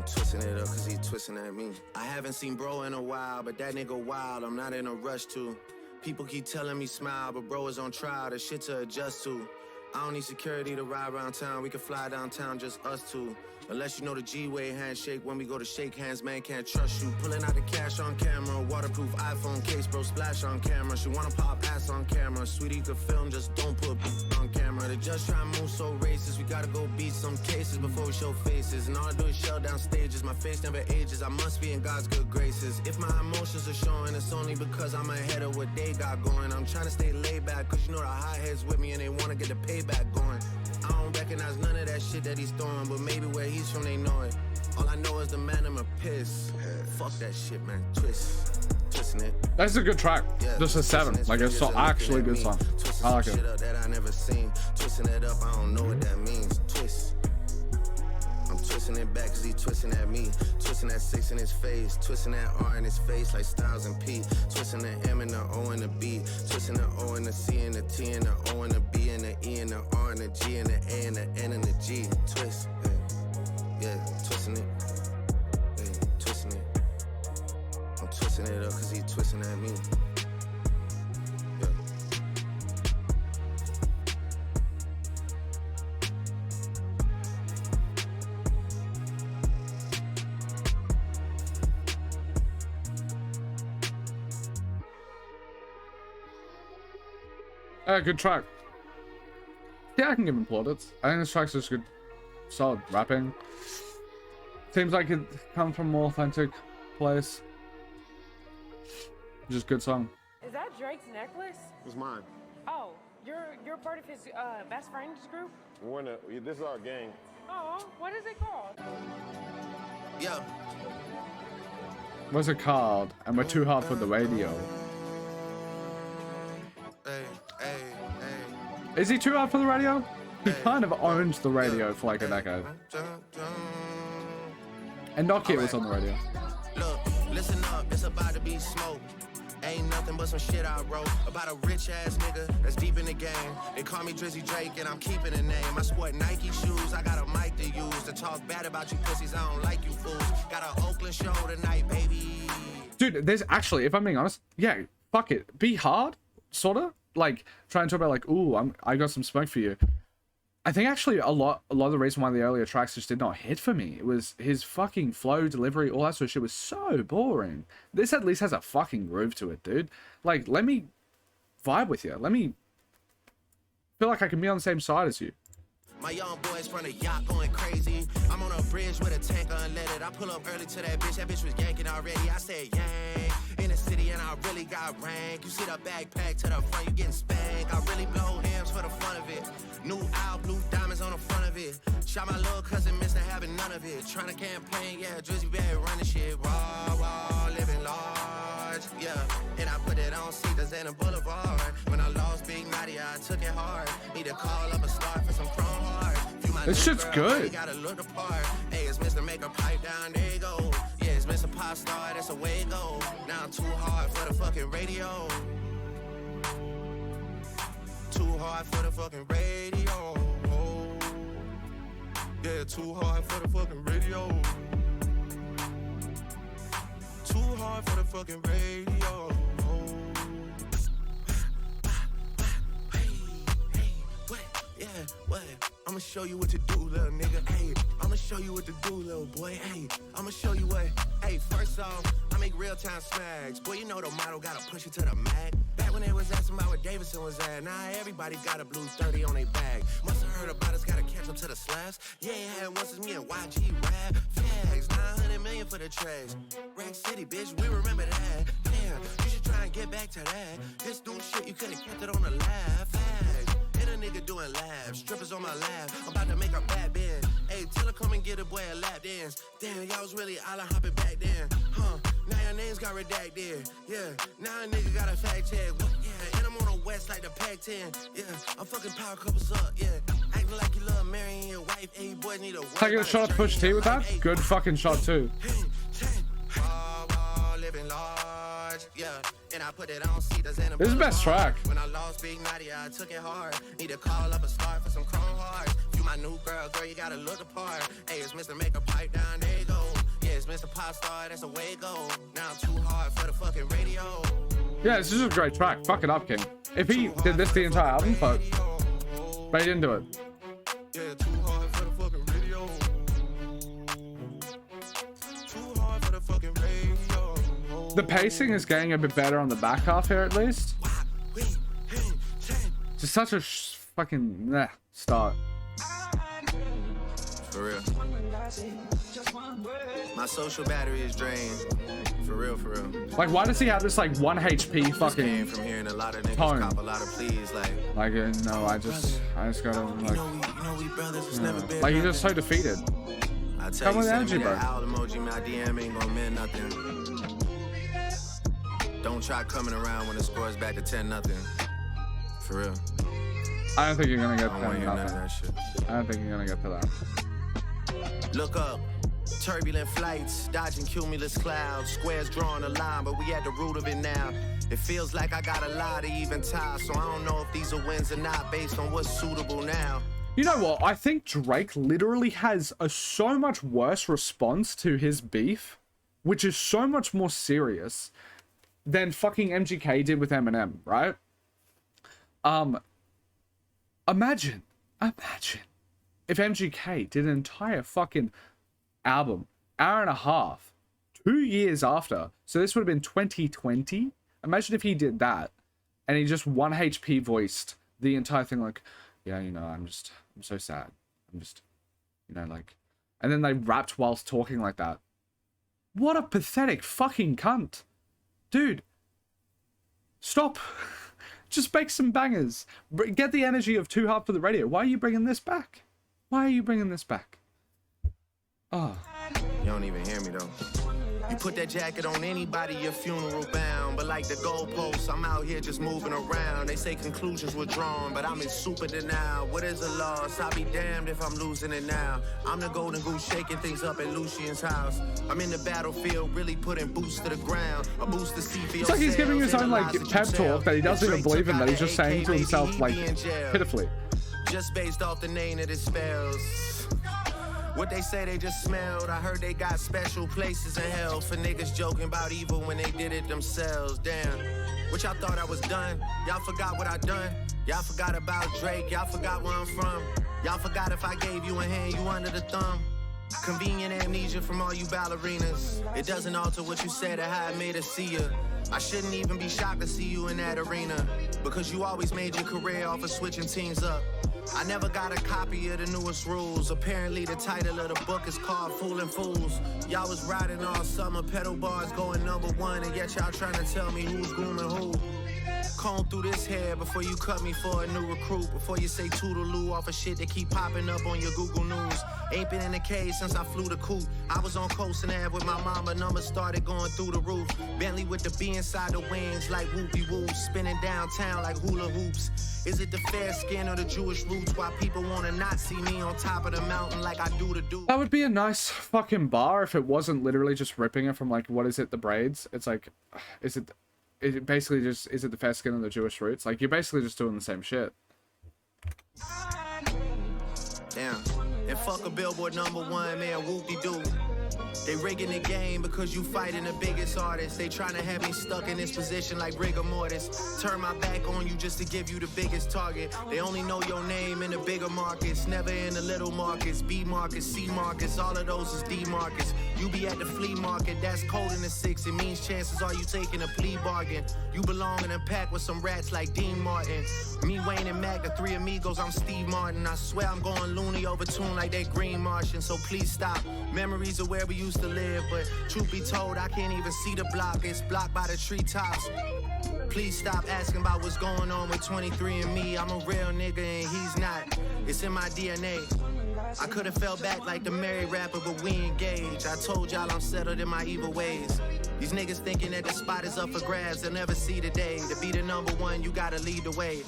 Twisting it up cause he twisting at me. I haven't seen bro in a while, but that nigga wild, I'm not in a rush to. People keep telling me smile, but bro is on trial, the shit to adjust to. I don't need security to ride around town, we can fly downtown, just us two. Unless you know the G-way handshake, when we go to shake hands, man can't trust you. Pulling out the cash on camera, waterproof iPhone case, bro splash on camera. She wanna pop ass on camera, sweetie you could film, just don't put on camera. The just try and move so racist, we gotta go beat some cases before we show faces. And all I do is shell down stages, my face never ages, I must be in God's good graces. If my emotions are showing, it's only because I'm ahead of what they got going. I'm trying to stay laid back, cause you know the hot heads with me and they wanna get the payback going. I don't recognize none of that shit that he's throwing, but maybe where he's from they know it. All I know is the man in my piss. Fuck that shit, man. Twisting it. That's a good track. Just a 7. Like, it's so actually a good song. I like it. That I never seen. Twisting it up, I don't know what that means. Twist. I'm twisting it back cause he twisting at me. Twisting that 6 in his face. Twisting that R in his face like Styles and P. Twisting the M and the O and the B. Twisting the O and the C and the T and the O and the B and the E and the R and the G and the A and the N and the G. Twist. Yeah, twisting it. Yeah, twisting it. I'm twisting it up cause he twisting at me. Yeah. Good track. Yeah, I can give him plaudits. I think this track's just good, solid rapping. Seems like it comes from a more authentic place. Just good song. Is that Drake's necklace? It's mine. Oh, you're part of his best friends group? This is our gang. Oh, what is it called? Yeah. What's it called? And we're too hard for the radio. Hey. Is he too hard for the radio? He kind of owns the radio for like a decade. And Nokia was on the radio. Look, listen up, it's about to be smoke. Ain't nothing but some shit I wrote about a rich ass nigga that's deep in the game. They call me Drizzy Drake and I'm keeping the name. I sport Nike shoes, I got a mic to use to talk bad about you pussies. I don't like you fools. Got an Oakland show tonight, baby. Dude, there's actually, if I'm being honest, yeah, fuck it. Be hard, sorta. Like, try and talk about like, ooh, I got some smoke for you. I think actually a lot of the reason why the earlier tracks just did not hit for me, it was his fucking flow, delivery, all that sort of shit was so boring. This at least has a fucking groove to it, dude. Like, let me vibe with you. Let me feel like I can be on the same side as you. My young boys from the yacht going crazy. I'm on a bridge with a tank unleaded. I pull up early to that bitch was yanking already. I said yang in the city and I really got rank. You see the backpack to the front, you getting spanked. I really blow hams for the fun of it. New owl, blue diamonds on the front of it. Shot my little cousin, missed having none of it. Trying to campaign, yeah, Drizzy Bad running shit. Raw, living large, yeah. And I put it on Cedars and a Boulevard. When I lost Big Naughty, I took it hard. Need to call up a start for some chrome heart. This shit's good. You gotta look apart. Hey, it's Mr. Make a pipe down, there you go. Yeah, it's Mr. Pop Star, that's the way it go. Now I'm too hard for the fucking radio. Too hard for the fucking radio. Yeah, too hard for the fucking radio. Too hard for the fucking radio. Yeah, what? I'ma show you what to do, little nigga. Hey, I'ma show you what to do, little boy. Hey, I'ma show you what. Hey, first off, I make real-time smacks. Boy, you know the model gotta push it to the mag. Back when they was asking about where Davidson was at, now everybody got a blue 30 on their bag. Must've heard about us, gotta catch up to the slaps. Yeah, once it's me and YG rap. Fags, 900 million for the tracks. Rack City, bitch, we remember that. Damn, you should try and get back to that. This new shit, you could've kept it on the lab. Fags. Hit a nigga doing labs, strippers on my lap. I'm about to make a bad bend. Hey, tell her come and get a boy a lap dance. Damn, y'all was really island hopping back then. Huh, now your names got redacted. Yeah, now a nigga got a fact check. What? Yeah, and I'm on the west like the Pac-10. Yeah, I'm fucking power couples up. Yeah, acting like you love marrying your wife. Hey, boy, need a wife. Taking a shot at Push T with that? Good fucking shot too. Living large, yeah. And I put it on Cedars and this is the best track. When I lost Big Naughty, I took it hard. Need to call up a start for some chrome hearts. You my new girl, you gotta look apart. Hey, it's Mr. Make a pipe down, there you go. Yeah, it's Mr. Pop Star, that's the way it go. Now I'm too hard for the fucking radio. Yeah, this is a great track. Fuck it up, King. If he did this the entire album, fuck. But he didn't do it. Yeah, too hard for the fucking radio. Too hard for the fucking radio. The pacing is getting a bit better on the back half here, at least. Just such a fucking start. For real. My social battery is drained. For real, for real. Like, why does he have this like 1 HP fucking from hearing a lot of niggas tone? cop a lot of pleas, like no, I just gotta like. we brothers, it's never been Like, he's just so defeated. I tell Come you, with send energy, me bro. that owl emoji, my DM ain't gonna mean nothing. Don't try coming around when the score's back to 10-0. For real. I don't think you're gonna get I don't to want to hear none of nothing. that shit. I don't think you're gonna get to that. Look up. Turbulent flights, dodging cumulus clouds. Squares drawing a line, but we at the root of it now. It feels like I got a lot to even tie, so I don't know if these are wins or not based on what's suitable now. You know what? I think Drake literally has a so much worse response to his beef, which is so much more serious than fucking MGK did with Eminem, right? Imagine if MGK did an entire fucking album, hour and a half, 2 years after. So this would have been 2020. Imagine if he did that and he just 1 HP voiced the entire thing like, yeah, you know, I'm so sad. I'm just, you know, like, and then they rapped whilst talking like that. What a pathetic fucking cunt. Dude, stop. Just make some bangers. Get the energy of Too Hard for the Radio. Why are you bringing this back? Why are you bringing this back? Oh. You don't even hear me though. You put that jacket on anybody, your funeral bound. But like the goalposts, I'm out here just moving around. They say conclusions were drawn, but I'm in super denial. What is a loss? I'll be damned if I'm losing it now. I'm the golden goose shaking things up at Lucian's house. I'm in the battlefield, really putting boots to the ground. A boost to see for It's like he's giving his own like pep talk that he doesn't even believe in, that he's just saying to himself like pitifully. Just based off the name that it spells. What they say they just smelled. I heard they got special places in hell for niggas joking about evil when they did it themselves. Damn. What y'all thought I was done? Y'all forgot what I done? Y'all forgot about Drake? Y'all forgot where I'm from? Y'all forgot if I gave you a hand, you under the thumb? Convenient amnesia from all you ballerinas. It doesn't alter what you said or how it made us see you. I shouldn't even be shocked to see you in that arena, because you always made your career off of switching teams up. I never got a copy of the newest rules. Apparently the title of the book is called Fooling Fools. Y'all was riding all summer, pedal bars going #1, and yet y'all trying to tell me who's grooming who. Comb through this hair before you cut me for a new recruit. Before you say toodaloo off of shit that keep popping up on your Google News. Ain't been in the cage since I flew the coop. I was on Coast and Ave with my mama, numbers started going through the roof. Bentley with the B inside the wings like whoopie whoop. Spinning downtown like hula hoops. Is it the fair skin or the Jewish roots? Why people wanna not see me on top of the mountain like I do the dude? That would be a nice fucking bar if it wasn't literally just ripping it from like, what is it, the braids? It's like, is it basically just, is it the fair skin and the Jewish roots? Like, you're basically just doing the same shit. Damn. And fuck a Billboard #1, man, whoop-de-doo. They rigging the game because you fighting the biggest artists. They trying to have me stuck in this position like rigor mortis. Turn my back on you just to give you the biggest target. They only know your name in the bigger markets, never in the little markets. B markets, C markets, all of those is D markets. You be at the flea market, that's cold in the 6. It means chances are you taking a plea bargain. You belong in a pack with some rats like Dean Martin. Me, Wayne, and Mac, the 3 amigos, I'm Steve Martin. I swear I'm going loony over tune like that Green Martian, so please stop. Memories of where we used to live, but truth be told, I can't even see the block. It's blocked by the treetops. Please stop asking about what's going on with 23andMe. I'm a real nigga and he's not. It's in my DNA. I could have fell back like the married rapper, but we engaged. I told y'all I'm settled in my evil ways. These niggas thinking that the spot is up for grabs, they'll never see the day. To be the #1, you gotta lead the way.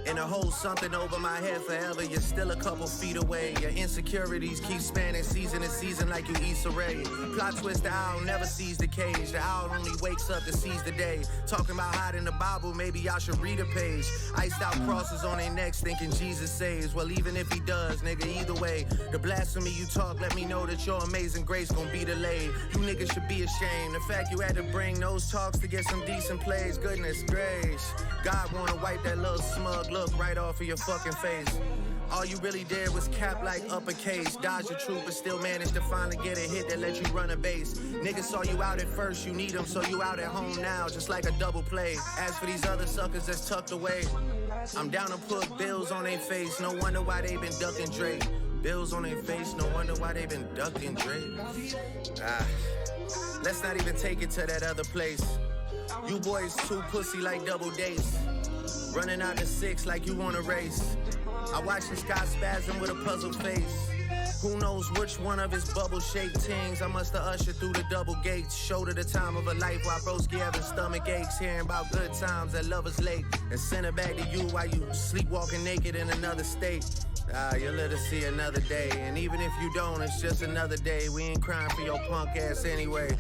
And to hold something over my head forever, you're still a couple feet away. Your insecurities keep spanning season to season like you Issa Rae. Plot twist, the owl never sees the cage. The owl only wakes up to seize the day. Talking about hiding the Bible, maybe y'all should read a page. Iced out crosses on their necks thinking Jesus saves. Well, even if he does, nigga, either way. The blasphemy you talk, let me know that your amazing grace gon' be delayed. You niggas should be ashamed. The fact you had to bring those talks to get some decent plays. Goodness gracious. God wanna wipe that little smug look right off of your fucking face. All you really did was cap like uppercase. Dodge your truth, but still managed to finally get a hit that let you run a base. Niggas saw you out at first, you need them, so you out at home now, just like a double play. As for these other suckers that's tucked away, I'm down to put bills on their face. No wonder why they been ducking Drake. Bills on their face, no wonder why they been ducking Drake. Let's not even take it to that other place. You boys too pussy like double dates. Running out to 6 like you want to race. I watch the sky spasm with a puzzled face. Who knows which one of his bubble-shaped things I must have ushered through the double gates. Showed her the time of a life while broski having stomach aches. Hearing about good times that lovers late. And send it back to you while you sleepwalking naked in another state. You'll live to see another day. And even if you don't, it's just another day. We ain't crying for your punk ass anyway.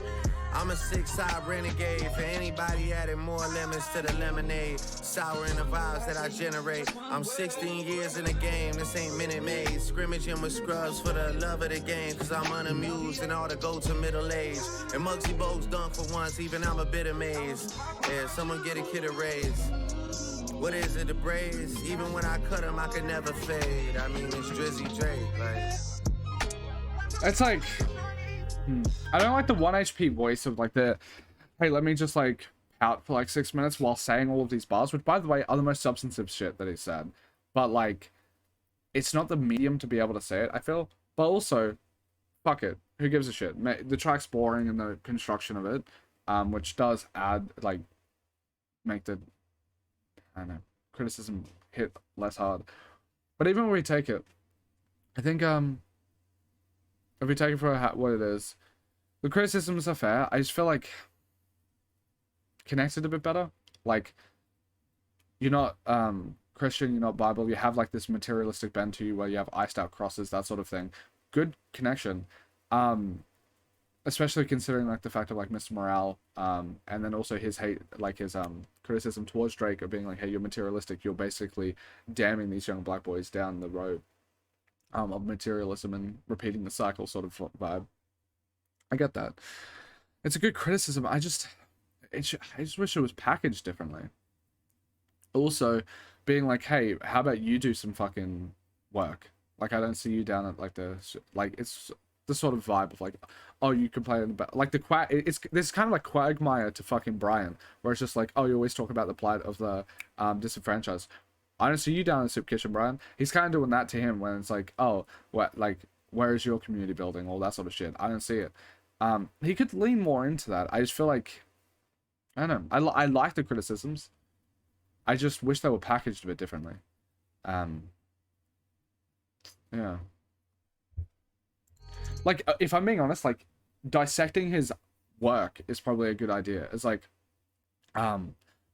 I'm a 6-side renegade. For anybody adding more lemons to the lemonade. Souring the vibes that I generate. I'm 16 years in the game, this ain't Minute Maid. Scrimmaging with scrubs for the love of the game. Cause I'm unamused and all the go to middle age. And Muggsy Bogues dunk for once, even I'm a bit amazed. Yeah, someone get a kid a raise. What is it, the braids? Even when I cut them, I could never fade. I mean, it's Drizzy Drake, like... It's like... I don't like the 1 HP voice of like the, hey, let me just like pout for like 6 minutes while saying all of these bars, which by the way are the most substantive shit that he said. But like, it's not the medium to be able to say it, I feel. But also, fuck it. Who gives a shit? The track's boring and the construction of it, which does add, like, make the, I don't know, criticism hit less hard. But even when we take it, I think, if we take it for what it is, the criticisms are fair. I just feel like connected a bit better. Like, you're not Christian, you're not Bible. You have like this materialistic bend to you where you have iced out crosses, that sort of thing. Good connection, especially considering like the fact of like Mr. Morale, and then also his hate, like his criticism towards Drake of being like, hey, you're materialistic. You're basically damning these young black boys down the road of materialism and repeating the cycle sort of vibe. I get that. It's a good criticism. I just wish it was packaged differently. Also, being like, hey, how about you do some fucking work? Like, I don't see you down at like the, like, it's the sort of vibe of like, oh, you complain about like the this kind of like Quagmire to fucking Brian, where it's just like, oh, you always talk about the plight of the disenfranchised. I don't see you down in the soup kitchen, Brian. He's kind of doing that to him when it's like, oh, what, like, where is your community building? All that sort of shit. I don't see it. He could lean more into that. I just feel like, I don't know. I like the criticisms. I just wish they were packaged a bit differently. Yeah. Like, if I'm being honest, like, dissecting his work is probably a good idea. It's like,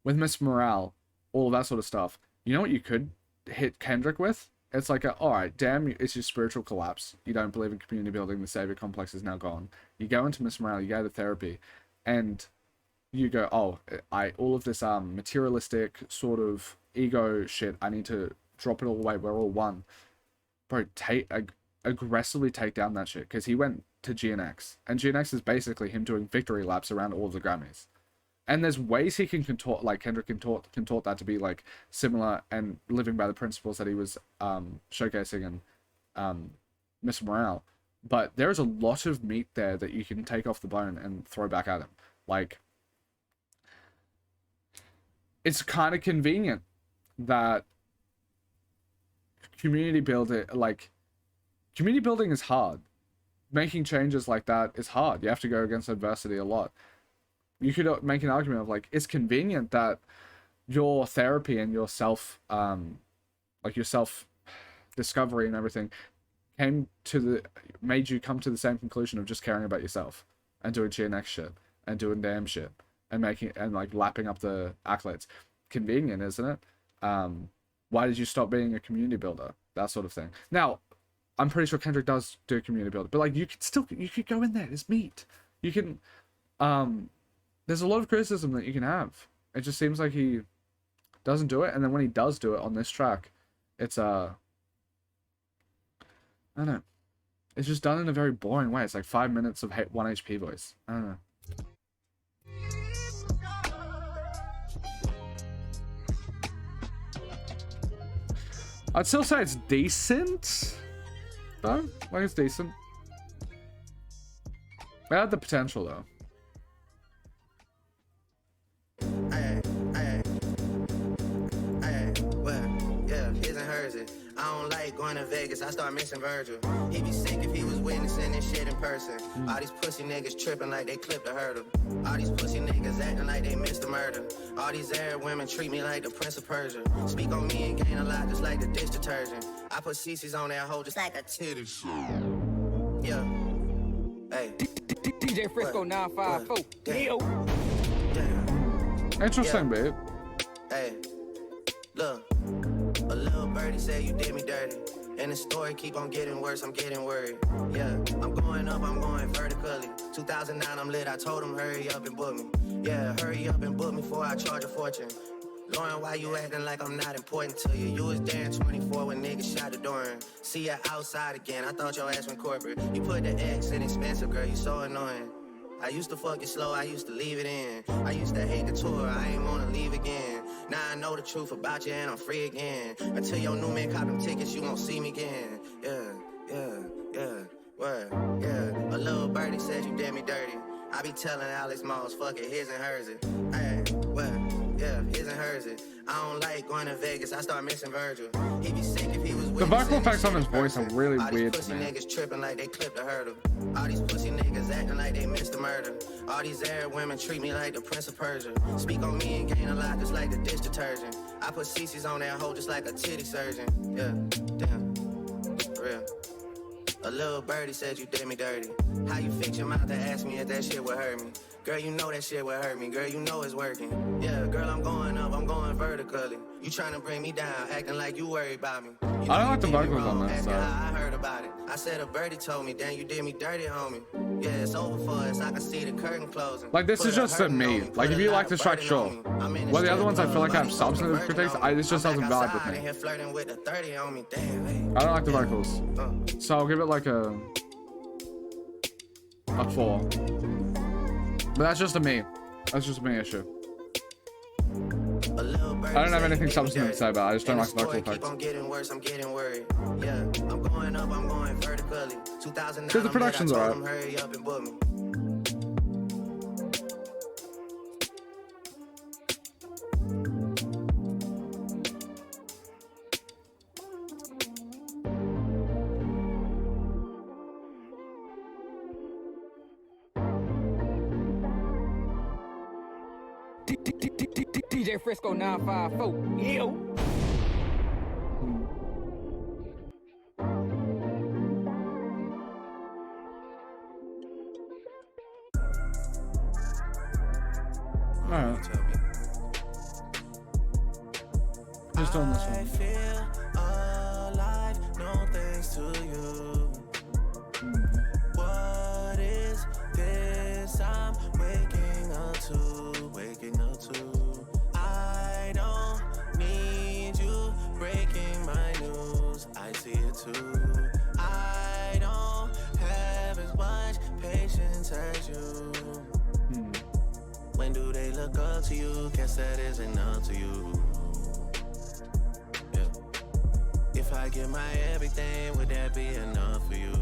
with Miss Morale, all that sort of stuff. You know what you could hit Kendrick with? It's like, alright, damn, it's your spiritual collapse. You don't believe in community building. The savior complex is now gone. You go into Miss Morale, you go to therapy, and you go, oh, all of this materialistic sort of ego shit, I need to drop it all away. We're all one. Bro, aggressively take down that shit, because he went to GNX, and GNX is basically him doing victory laps around all of the Grammys. And there's ways he can contort, like Kendrick contort that to be like similar and living by the principles that he was showcasing in Miss Morale. But there's a lot of meat there that you can take off the bone and throw back at him. Like, it's kind of convenient that community building is hard. Making changes like that is hard. You have to go against adversity a lot. You could make an argument of like, it's convenient that your therapy and your self, like your self discovery and everything made you come to the same conclusion of just caring about yourself and doing GNX shit and doing damn shit and like lapping up the accolades. Convenient, isn't it? Why did you stop being a community builder? That sort of thing. Now, I'm pretty sure Kendrick does do community builder, but like you could go in there. There's meat. You can, there's a lot of criticism that you can have. It just seems like he doesn't do it, and then when he does do it on this track, it's I don't know. It's just done in a very boring way. It's like 5 minutes of 1 HP voice. I don't know. I'd still say it's decent, though. Like, it's decent. It had the potential, though. I don't like going to Vegas, I start missing Virgil. He'd be sick if he was witnessing this shit in person. All these pussy niggas tripping like they clipped a hurdle. All these pussy niggas acting like they missed a murder. All these Arab women treat me like the Prince of Persia. Speak on me and gain a lot just like the dish detergent. I put CC's on that hoe just like a titty show. Yeah. Hey. DJ Frisco 954. Yo. Damn. Interesting, Yeah. babe. Hey. Look. A little birdie said you did me dirty. And the story keep on getting worse, I'm getting worried. Yeah, I'm going up, I'm going vertically. 2009, I'm lit, I told him hurry up and book me. Yeah, hurry up and book me before I charge a fortune. Lauren, why you acting like I'm not important to you? You was there in 24 when niggas shot the door in. See ya outside again, I thought your ass went corporate. You put the X in expensive, girl, you so annoying. I used to fuck it slow, I used to leave it in. I used to hate the tour, I ain't wanna leave again. Now I know the truth about you and I'm free again. Until your new man cop them tickets, you won't see me again. Yeah, word, yeah. A little birdie said you did me dirty. I be telling Alex Moss, fuck it, his and hers it. Hey, what? Yeah, his and hers it. I don't like going to Vegas, I start missing Virgil. He'd be sick if he was with The vocal effects on his voice are really weird to pussy me. niggas tripping like they clipped a hurdle. All these pussy niggas acting like they missed a murder. All these Arab women treat me like the Prince of Persia. Speak on me and gain a lot just like the dish detergent. I put CC's on that hoe just like a titty surgeon. Yeah, damn, for real. A little birdie said you did me dirty. How you fix your mouth to ask me if that shit would hurt me? Girl, you know that shit would hurt me. Girl, you know it's working. Yeah, girl, I'm going up, I'm going vertically. You trying to bring me down, acting like you worried about me. You know I don't you like the did me vocals on wrong, that asking side. how I heard about it. I said a birdie told me, damn, you did me dirty, homie. Yeah, it's over for us, I can see the curtain closing. Like, this Put is a just to hurting me. on Like, put if a you lot like of this track, burden sure. on me. I'm in Well, the other strip ones I club, feel like have money, substantive virgin critiques. on me. This just I'm doesn't back vibe outside with in me. here flirting with the 30 on me, damn, hey. I don't like the vocals. So I'll give it like a 4. But that's just a me. That's just a me issue. I don't have anything substantive to say about it. I just don't like the vocal effects. Keep on getting worse, I'm getting worried. Yeah, I'm going up, I'm going vertically. 2009, Dude, the production's I told alright. him, hurry up and book me. DJ Frisco 954. Yo. Alright. Just doing this I one. feel alive, no thanks to you. What is this I'm waking up to, waking up to? I don't need you breaking my news, I see it too. I don't have as much patience as you. When do they look up to you? Guess that isn't up to you. Yeah. If I give my everything, would that be enough for you?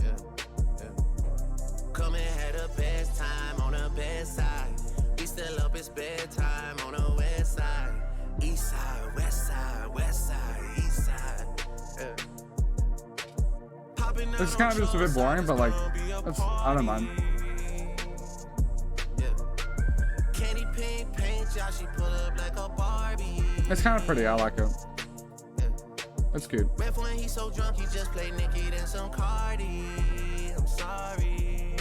Yeah. Come and had the best time on the best side. We still up, it's bedtime on the west side. East side, west side, west side, east side. Yeah. This is kind of just a bit boring, but like, that's, I don't mind. Candy pink paint, y'all, she pull up like a Barbie. It's kind of pretty. I like it. That's cute. Ref when he so drunk, he just play Nicki then some Cardi. I'm sorry.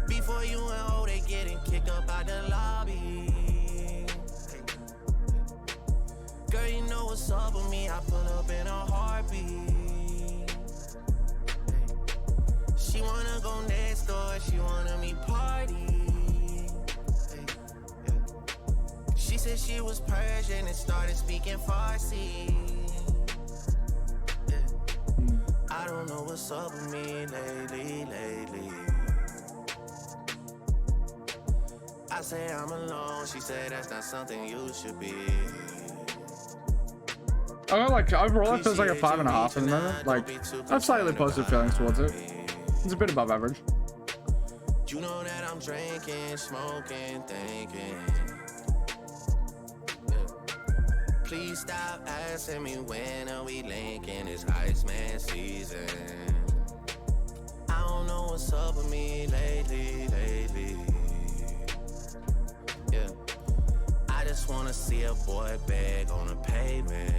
Before you and O, they getting kicked up out the lobby. Girl, you know what's up with me. I pull up in a heartbeat. She wanna go next door, she wanna me party. She said she was Persian and started speaking Farsi. I don't know what's up with me lately. I say I'm alone, she said that's not something you should be. I like overall it feels like a 5.5 at the moment. Like, I have slightly positive feelings towards it. It's a bit above average. You know that I'm drinking, smoking, thinking. Please stop asking me when are we linking, it's ICEMAN season. I don't know what's up with me lately. Yeah, I just wanna see a boy bag on the pavement.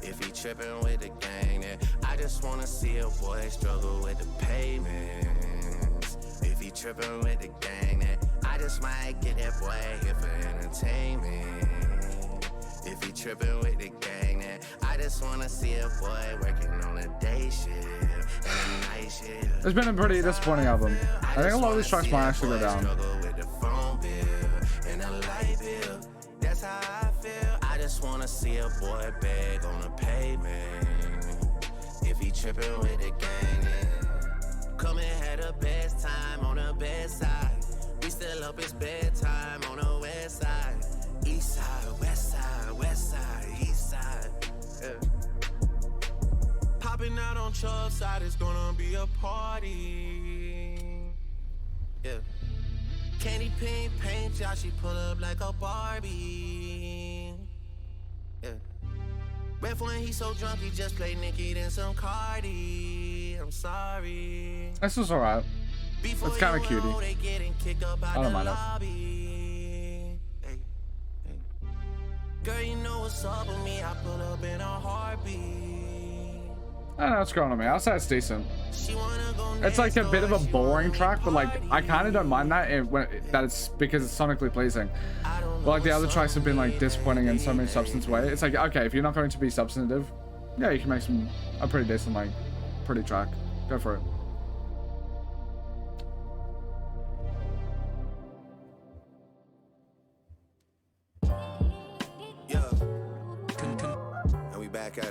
If he trippin' with the gang, then I just wanna see a boy struggle with the payments. If he trippin' with the gang, then I just might get that boy here for entertainment. If he trippin' with the gang, then I just wanna see a boy working on a day shift and a night shift. It's been a pretty disappointing album. I think a lot of these tracks might actually go down. With the phone bill and a light bill. That's how I feel. I just wanna see a boy beg on the pavement. If he trippin' with the gang, then come and had the best time on the best side. We still up, it's bedtime on the west side. East side, west side, west side, east side. Yeah. Popping out on Chubb side, it's gonna be a party. Yeah. Candy pink paint, y'all, she pull up like a Barbie. Yeah. Ref when he so drunk, he just play Nicki then some Cardi. I'm sorry. This is alright. It's kind of cutie. I don't mind it. Hey, hey. Girl, you know what's up with me. I pull up in a heartbeat. I don't know what's going on, man. I'll say it's decent. It's like a bit of a boring track, but like I kind of don't mind that that it's because it's sonically pleasing. But like the other tracks have been like disappointing in so many substance way. It's like, okay, if you're not going to be substantive, yeah, you can make a pretty decent, like, pretty track. Go for it.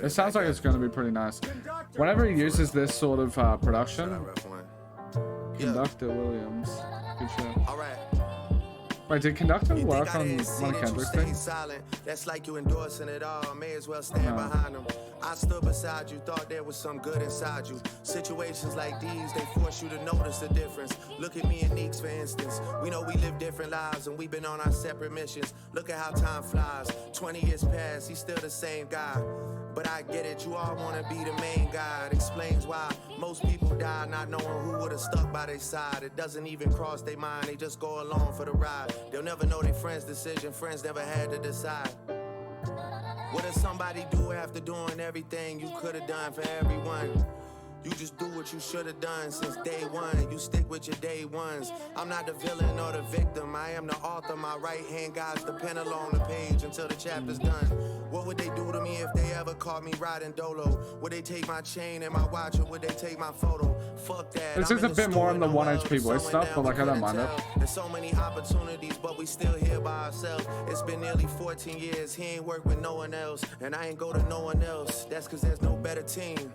It sounds like it's going to be pretty nice. Whenever he uses this sort of production, Conductor Williams. Good shit. Wait, did Conductor work on one of Kendrick's things? That's like you endorsing it all. May as well stand behind them. I stood beside you, thought there was some good inside you. Situations like these, they force you to notice the difference. Look at me and Neeks, for instance. We know we live different lives and we've been on our separate missions. Look at how time flies. 20 years past, he's still the same guy. But I get it, you all want to be the main guy. It explains why most people die not knowing who would have stuck by their side. It doesn't even cross their mind, they just go along for the ride. They'll never know their friend's decision, friends never had to decide. What does somebody do after doing everything you could have done for everyone? You just do what you should have done since day one. You stick with your day ones. I'm not the villain or the victim. I am the author. My right hand guides the pen along the page until the chapter's done. What would they do to me if they ever caught me riding dolo? Would they take my chain and my watch, or would they take my photo? Fuck that. This is a bit more on the 1 HP voice stuff, but like I don't mind it. There's so many opportunities, but we still here by ourselves. It's been nearly 14 years. He ain't worked with no one else, and I ain't go to no one else. That's cause there's no better team.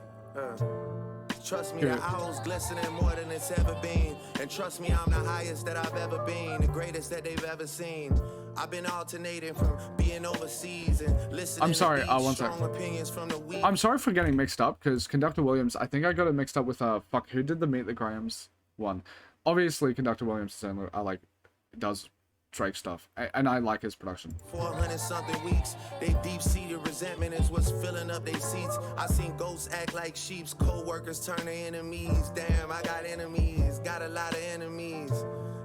Trust me, the owl's glistening more than it's ever been. And trust me, I'm the highest that I've ever been, the greatest that they've ever seen. I've been alternating from being overseas and listening. I'm sorry, to one strong sec. opinions from the weak. I'm sorry for getting mixed up, because Conductor Williams, I think I got it mixed up with fuck, who did the Meet the Grahams one? Obviously, Conductor Williams does Drake stuff, and I like his production. 400 something weeks, they deep-seated resentment is what's filling up their seats. I seen ghosts act like sheeps, co-workers turn to enemies. Damn, I got enemies, got a lot of enemies.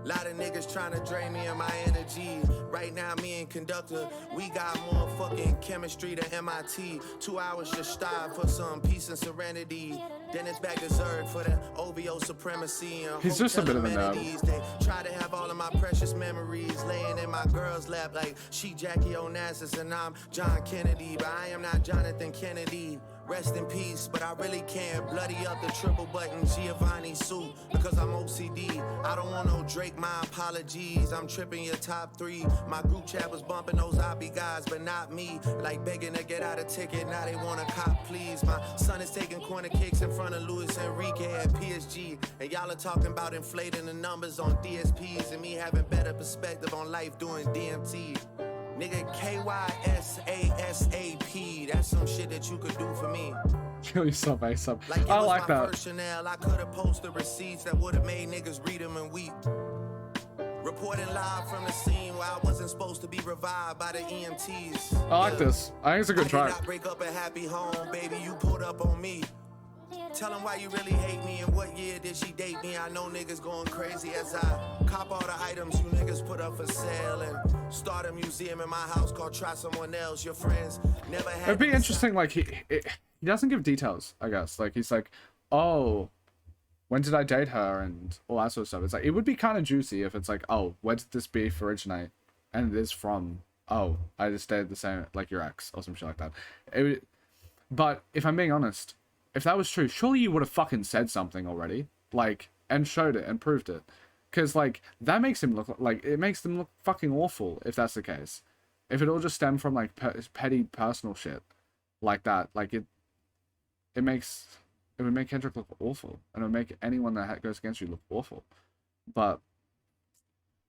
Lot of niggas trying to drain me of my energy. Right now, me and Conductor, we got more fucking chemistry than MIT. 2 hours just strive for some peace and serenity. Then it's back to Zerg for the OVO supremacy. And he's just a bit of a nerd. They try to have all of my precious memories laying in my girl's lap like she Jackie Onassis and I'm John Kennedy. But I am not Jonathan Kennedy. Rest in peace, but I really can't bloody up the triple button Giovanni suit because I'm OCD. I don't want no Drake, my apologies. I'm tripping your top 3. My group chat was bumping those Oppie guys, but not me. Like begging to get out a ticket, now they want a cop, please. My son is taking corner kicks in front of Luis Enrique at PSG. And y'all are talking about inflating the numbers on DSPs and me having better perspective on life doing DMT. Nigga, KYSASAP, that's some shit that you could do for me. Kill yourself, ASAP. Like I like that. Chanel, I could have posted receipts that would have made niggas read them and weep. Reporting live from the scene where I wasn't supposed to be revived by the EMTs. I like this. I think it's a good track. I did not break up a happy home, baby, you pulled up on me. Tell them why you really hate me and what year did she date me. I know niggas going crazy as I cop all the items you niggas put up for sale and start a museum in my house called Try Someone Else. Your friends never had. It'd be interesting, like he doesn't give details, I guess. Like he's like, oh, when did I date her and all that sort of stuff. It's like, it would be kind of juicy if it's like, oh, where did this beef originate? And it is from, oh, I just dated the same, like your ex or some shit like that. But if I'm being honest, if that was true, surely you would have fucking said something already, like, and showed it and proved it. Because, like, that makes him look, like, it makes them look fucking awful if that's the case. If it all just stemmed from, like, petty personal shit like that, like, it would make Kendrick look awful. And it would make anyone that goes against you look awful. But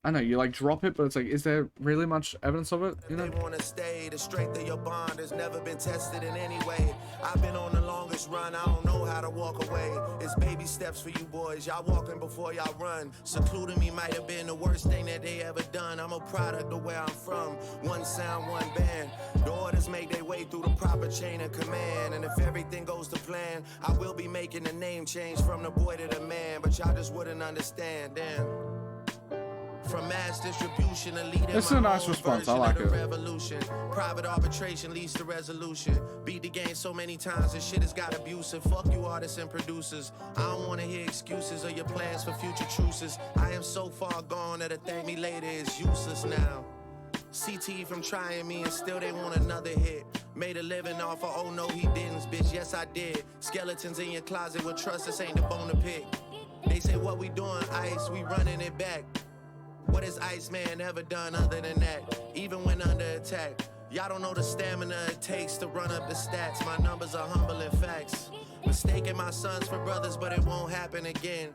I know, you like drop it, but it's like, is there really much evidence of it? You know? They wanna stay, the strength of your bond has never been tested in any way. I've been on the longest run, I don't know how to walk away. It's baby steps for you boys, y'all walking before y'all run. Secluding me might have been the worst thing that they ever done. I'm a product of where I'm from, one sound, one band. The orders make their way through the proper chain of command. And if everything goes to plan, I will be making a name change from the boy to the man. But y'all just wouldn't understand, damn. From mass distribution to leading this is a nice response. I like it. Revolution. Private arbitration leads to resolution. Beat the game so many times this shit has got abusive. Fuck you artists and producers. I don't want to hear excuses or your plans for future truces. I am so far gone that a thank me later is useless now. CT from trying me and still they want another hit. Made a living off of oh no he didn't, bitch. Yes I did. Skeletons in your closet with trust, this ain't the bone to pick. They say what we doing, Ice, we running it back. What has ICEMAN ever done other than that? Even when under attack, y'all don't know the stamina it takes to run up the stats. My numbers are humbling facts. Mistaking my sons for brothers, but it won't happen again.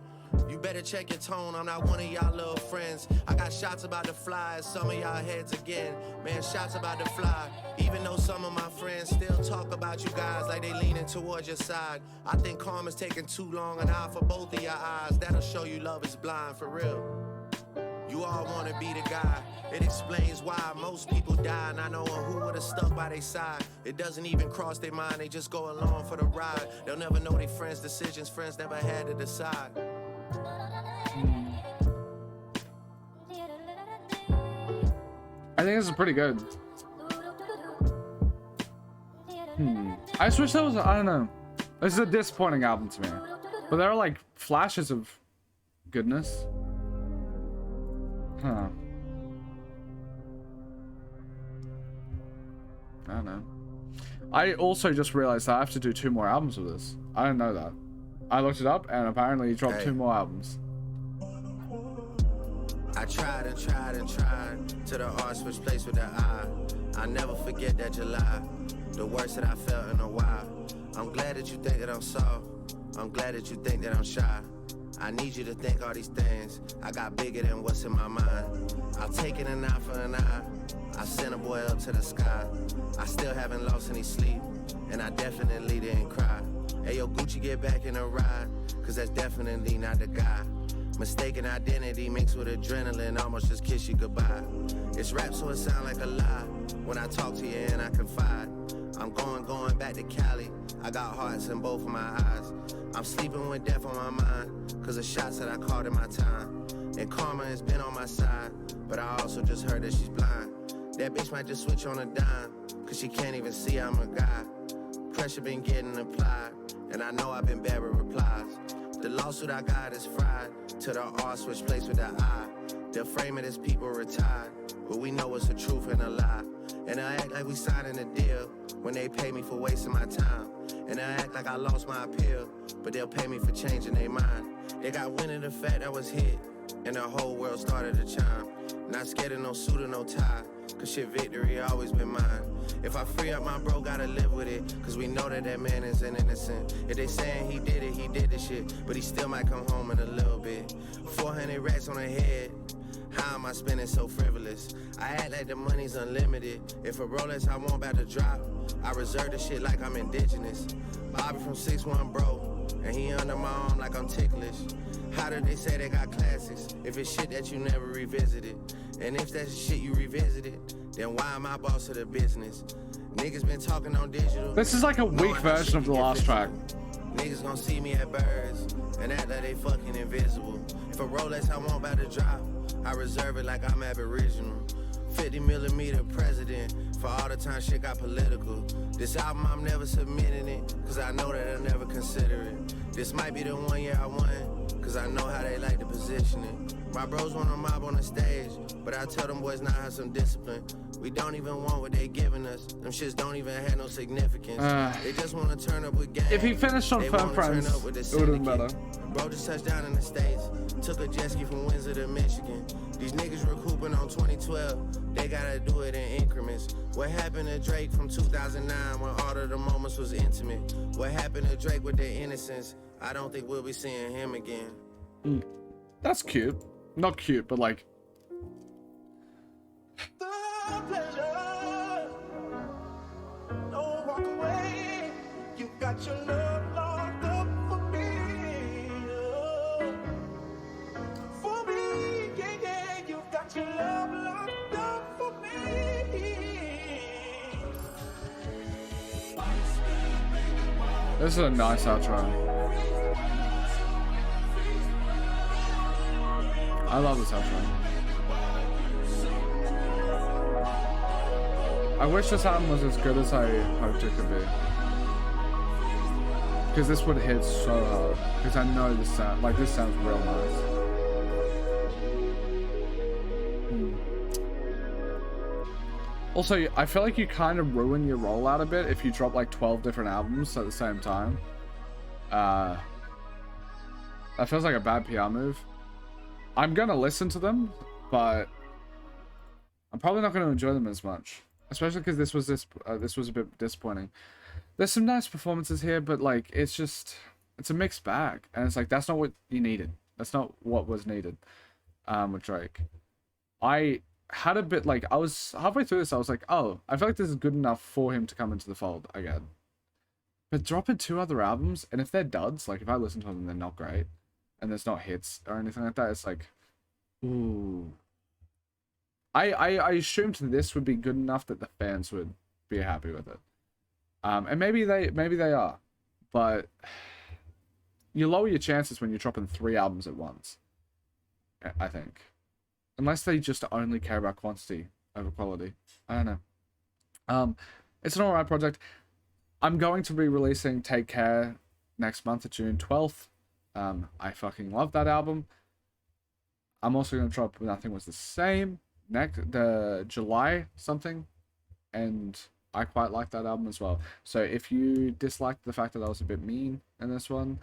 You better check your tone, I'm not one of y'all little friends. I got shots about to fly at some of y'all heads again. Man, shots about to fly. Even though some of my friends still talk about you guys like they leaning towards your side. I think karma's taking too long, an eye for both of your eyes. That'll show you love is blind, for real. You all wanna be the guy. It explains why most people die, and I know who would've stuck by their side. It doesn't even cross their mind, they just go along for the ride. They'll never know their friends' decisions, friends never had to decide. I think this is pretty good. I just wish that was, I don't know. This is a disappointing album to me. But there are like flashes of goodness. Huh. I don't know. I also just realized that I have to do 2 more albums with this. I didn't know that. I looked it up and apparently he dropped 2 more albums. I tried and tried and tried to the heart switch place with the eye. I never forget that July, the worst that I felt in a while. I'm glad that you think that I'm soft. I'm glad that you think that I'm shy. I need you to think all these things. I got bigger than what's in my mind. I've taken an eye for an eye. I sent a boy up to the sky. I still haven't lost any sleep, and I definitely didn't cry. Hey yo, Gucci, get back in the ride, cause that's definitely not the guy. Mistaken identity mixed with adrenaline, almost just kiss you goodbye. It's rap so it sound like a lie when I talk to you and I confide. I'm going back to Cali. I got hearts in both of my eyes. I'm sleeping with death on my mind, cause of shots that I called in my time. And karma has been on my side, but I also just heard that she's blind. That bitch might just switch on a dime, cause she can't even see I'm a guy. Pressure been getting applied, and I know I've been bad with replies. The lawsuit I got is fried, to the R switch place with the I. They'll frame it as people retired, but we know it's the truth and a lie. And they'll act like we signing a deal, when they pay me for wasting my time. And they'll act like I lost my appeal, but they'll pay me for changing their mind. They got wind of the fact I was hit, and the whole world started to chime. Not scared of no suit or no tie, cause shit victory always been mine. If I free up my bro, gotta live with it, cause we know that that man is an innocent. If they saying he did it, he did the shit, but he still might come home in a little bit. 400 racks on the head, how am I spending so frivolous? I act like the money's unlimited. If a Rolex I want about to drop, I reserve the shit like I'm indigenous. Bobby from 6'1", bro, and he under my arm like I'm ticklish. How do they say they got classics if it's shit that you never revisited? And if that's shit you revisited, then why am I boss of the business? Niggas been talking on digital. This is like a weak version of the last track. Niggas gon' see me at birds and act like they fucking invisible. If a Rolex I want about to drop, I reserve it like I'm Aboriginal. 50mm president for all the time shit got political. This album I'm never submitting it, cause I know that I'll never consider it. This might be the one year I won, cause I know how they like to position it. My bros want a mob on the stage, but I tell them boys now have some discipline. We don't even want what they giving us. Them shits don't even have no significance. They just wanna turn up with gang. If he finished on Firm Friends, it would have been better. Bro just touched down in the States. Took a jet ski from Windsor to Michigan. These niggas recouping on 2012. They gotta do it in increments. What happened to Drake from 2009 when all of the moments was intimate? What happened to Drake with their innocence? I don't think we'll be seeing him again. That's cute. Not cute, but like... Don't walk away. You got your love locked up for me. For me, yeah, yeah. You got your love locked up for me. This is a nice outro. I love this outro. I wish this album was as good as I hoped it could be. Because this would hit so hard. Because I know this sound, like this sounds real nice. Also, I feel like you kind of ruin your rollout a bit if you drop like 12 different albums at the same time. That feels like a bad PR move. I'm gonna listen to them, but I'm probably not gonna enjoy them as much, especially because this was a bit disappointing. There's some nice performances here, but like it's a mixed bag, and it's like that's not what you needed. That's not what was needed with Drake. I had a bit like I was halfway through this. I was like, oh, I feel like this is good enough for him to come into the fold again. But dropping 2 other albums, and if they're duds, like if I listen to them, they're not great. And there's not hits or anything like that. It's like, ooh. I assumed this would be good enough that the fans would be happy with it. And maybe they are, but you lower your chances when you're dropping 3 albums at once. I think, unless they just only care about quantity over quality. I don't know. It's an alright project. I'm going to be releasing Take Care next month, June 12th. I fucking love that album. I'm also going to drop Nothing Was the Same the July something, and I quite like that album as well. So if you disliked the fact that I was a bit mean in this one,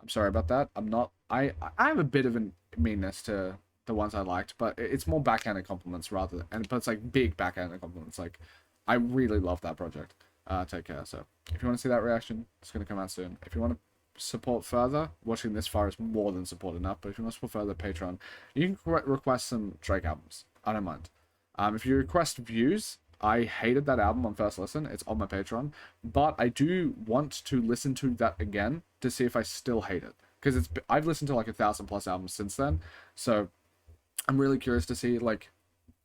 I'm sorry about that. I'm not. I have a bit of a meanness to the ones I liked, but it's more backhanded compliments rather than, but it's like big backhanded compliments. Like I really love that project. Take Care. So if you want to see that reaction, it's going to come out soon. If you want to support further, watching this far is more than support enough, but if you want to support further, Patreon, you can request some Drake albums. I don't mind. If you request Views, I hated that album on first listen. It's on my Patreon, but I do want to listen to that again to see if I still hate it, because I've listened to like 1,000+ albums since then, so I'm really curious to see, like,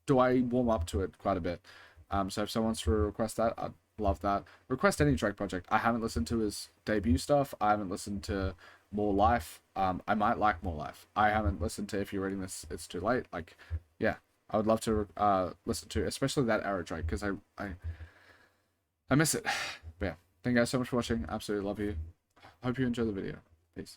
do I warm up to it quite a bit. So if someone wants to request that, I'd love that. Request any Drake project. I haven't listened to his debut stuff. I haven't listened to More Life. I might like More Life. I haven't listened to If You're Reading This, It's Too Late. Like, yeah, I would love to listen to, especially that era Drake, because I miss it. But yeah, thank you guys so much for watching. Absolutely love you. Hope you enjoy the video. Peace.